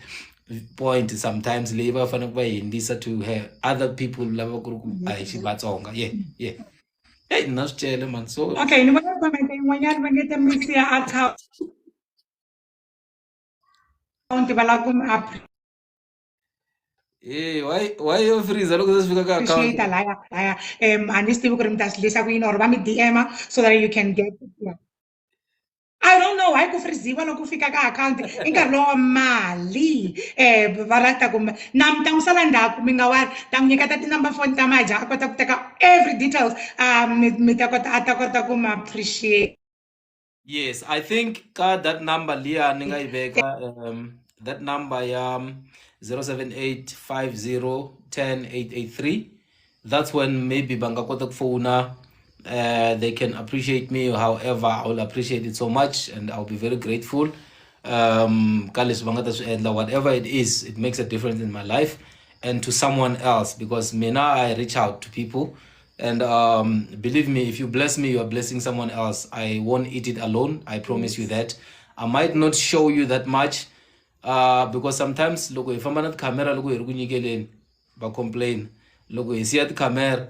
point sometimes labor fanakba to have other people lava Tonga. Yeah. Hey, nasitshele man. So Okay, ni vona comment yin'wanyana va nge te mi siya account va lava ku mi hey, why you freeze? Look at this account. appreciate laya a ni swi tivi ku ri mi ta swi lisa ku yini or va mi DM so that you can get yeah. I don't know why ku friziwa loko ku fika ka account i nkarhi lowa mali va rata ku na mi ta n'wi sala ndzhaku mi nga wari ta n'wi nyiketa ti-number phone ta maja a kota ku teka every details mi ta kota a ta kota ku mi appreciate. Yes, I think that number Leah ninga ibeka that number 07850108883. That's when maybe bangakota kufuna they can appreciate me. However, I will appreciate it so much and I'll be very grateful. Whatever it is, it makes a difference in my life and to someone else because now I reach out to people. And believe me, if you bless me, you are blessing someone else. I won't eat it alone. I promise you that. I might not show you that much because sometimes, look, if I'm not camera, look, you're complain. Look, you see at the camera,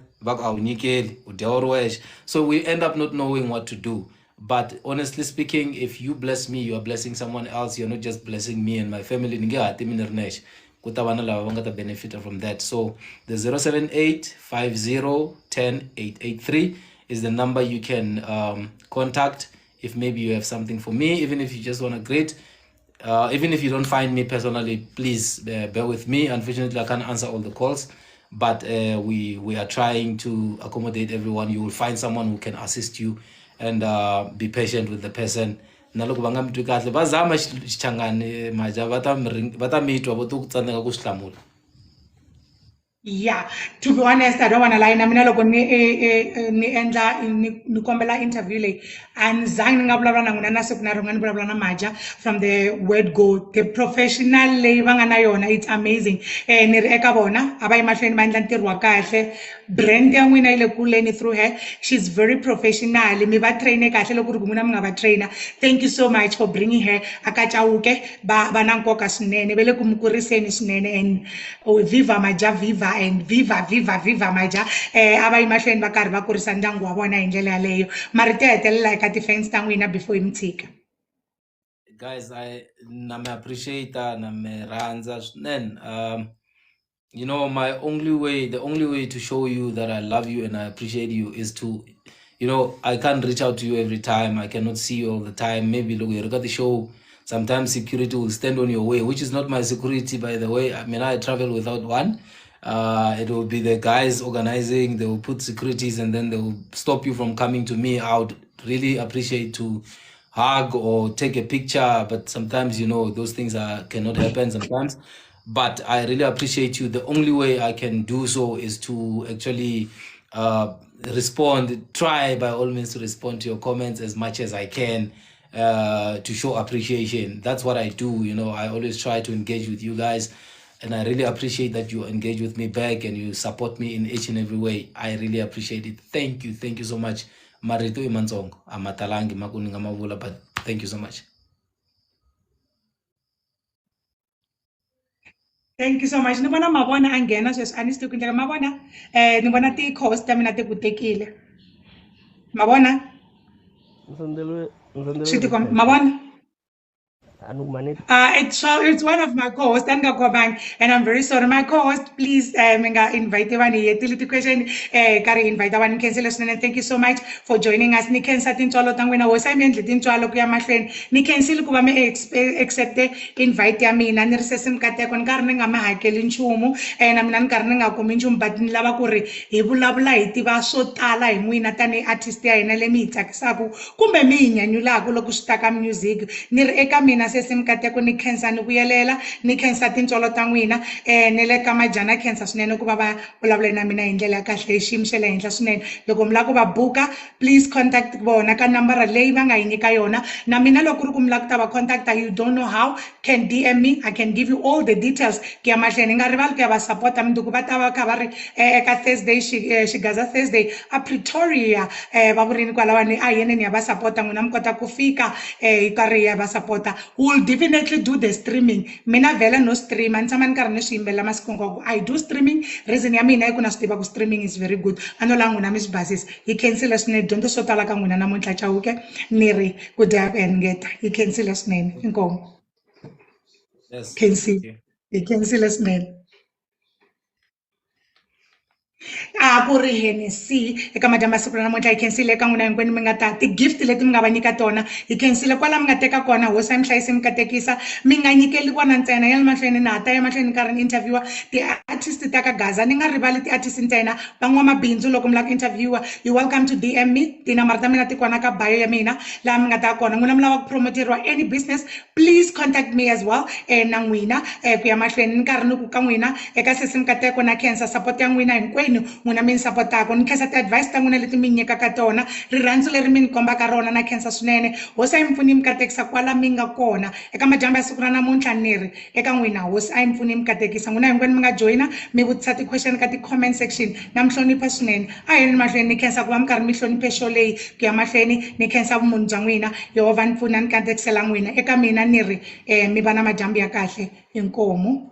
so we end up not knowing what to do. But honestly speaking, if you bless me, you are blessing someone else. You're not just blessing me and my family. Kutabana lava va nga ta benefit from that. So the 07850108883 is the number you can contact if maybe you have something for me, even if you just want to greet. Even if you don't find me personally, please bear with me. Unfortunately, I can't answer all the calls, but we are trying to accommodate everyone. You will find someone who can assist you and be patient with the person. Na loko va nga mi twi kahle va zama xichangani maja va ta mitwa vo to ku tsandzeka ku swi hlamula. Yeah, to be honest, I don't want to lie. Na mina loko ni endla ni kombela interview leyi a ni zangi ni nga vulavula na n'wina na siku na rin'we ni vulavula na Maja from the word go. The professional leyi va nga na yona, it's amazing. Ni ri eka vona a va yi mahlweni va endla ntirho wa kahle. Brand ya n'wina yi le kuleni through her. She's very professional. Mi va traine kahle loko ku ri ku n'wina mi nga va trainer. Thank you so much for bringing her aka Chauke. Va na nkoka swinene va le ku mi kuriseni swinene and viva Maja viva and viva Maja a va yi mahlweni va karhi va kurisa ndyangu wa vona hi ndlela yaleyo mara ti hetelela eka ti-fans ta n'wina before yi mi tshika. Guys, na me appreciate na me rhandza swinene. The only way to show you that I love you and I appreciate you is to, I can't reach out to you every time. I cannot see you all the time. Maybe look, you got the show. Sometimes security will stand on your way, which is not my security, by the way. I mean, I travel without one. It will be the guys organizing. They will put securities and then they will stop you from coming to me. I would really appreciate to hug or take a picture, but sometimes those things cannot happen sometimes. But I really appreciate you. The only way I can do so is to actually try by all means to respond to your comments as much as I can, to show appreciation. That's what I do. I always try to engage with you guys, and I really appreciate that you engage with me back and you support me in each and every way. I really appreciate it. Thank you so much. Marito imanzongo amatalangi makuninga mavula, but thank you so much. Thank you so much. Ni vona mavona a nghena sweswi a ni swi tivi ku endleka mavona ni vona ti-cost ta mina ti ku tekile mavona swi tikomba mavona It's one of my co-hosts, and I'm very sorry. My co-host, please, invite one utility question. Kari invite one cancel and thank you so much for joining us. Ni cancel tincholo tangwena wosa imendle tincholo kuya mahlweni. Ni cancel kuba me accept invite ya mina ni Sesi Mikateko nkarhi nga mahakeli nchumu na mina nkarhi nga kumi nchumu but ni lava ku ri hi vulavula hi tiva swo tala hi n'wina tani artist ya hina leyi mi hi tsakisaka kumbe mi hi nyanyulaka loko swi ta ka music ni ri eka mina Sesi Mikateko ni khensa ni vuyelela ni khensa tintswalo ta n'wina ni le ka majana khensa swinene ku va va vulavula na mina hi ndlela ya kahle hi xiyimo xa le henhla swinene loko mi lava ku va buka please contact vona ka nambara leyi va nga hi nyika yona na mina loko ku ri ku mi lava ku ta va contacta you don't know how can DM me I can give you all the details ku ya mahlweni nga rivali ku ya va support mundzuku va ta va kha va ri eka Thursday xigaza Thursday a Pretoria va vurini kwalawani a yeneni ya va support n'wina mi kota ku fika hi karhi ya va support will definitely do the streaming mina vela no stream ni tshama ni karhi ni swi yimbelela masiku hinkwawo I do streaming reason ya mina i ku na swi tiva ku streaming is very good a no la n'wina mi swi basisa hi khensile swinene dyondzo swo tala ka n'wina namuntlha chawuke ni ri ku dya and ngeta hi khensile swinene inkomo Yes. khensile hi khensile swinene a ku ri Henny C eka madyambu masiku namuntlha hi khensile eka n'wina hinkwenu mi nga ta ti-gift leti mi nga va nyika tona hi khensile kwala mi nga teka kona hosi ya muhlayisi mi katekisa mi nga nyikeli vona ntsena ya le mahlweni na ha ta ya mahlweni nkarhi ni interviewa ti-artist ta ka Gaza ni nga rivali ti-artist ntsena van'wamabindzu loko mi lava ku interviewa you welcome to DM me tinambara ta mina ti kona ka bio ya mina laha mi nga ta kona n'wina mi lava ku promoteriwa any business please contact me as well na n'wina ku ya mahlweni ni nkarhi ni ku ka n'wina eka Sesi Mikateko na khensa support ya n'wina hinkwenu n'wina mi ni sapotaka ni khensa ti-advice ta n'wina leti mi nyikaka tona rirhandzu leri mi ni kombaka rona na khensa swinene hosi a yi mi pfuni mi katekisa kwala mi nga kona eka madyambu ya siku ra namuntlha ni ri eka n'wina hosi a yi mi pfuni mi katekisa n'wina hinkwenu mi nga joyina mi vutisa ti-question ka ti-comment section na mi hlonipha swinene a yeni mahlweni ni khensa ku va mi karhi mi hloniphe show leyi ku ya mahlweni ni khensa vumunhu bya n'wina yehova ni pfuna ni katekisela n'wina eka mina ni ri mi va na madyambu ya kahle inkomu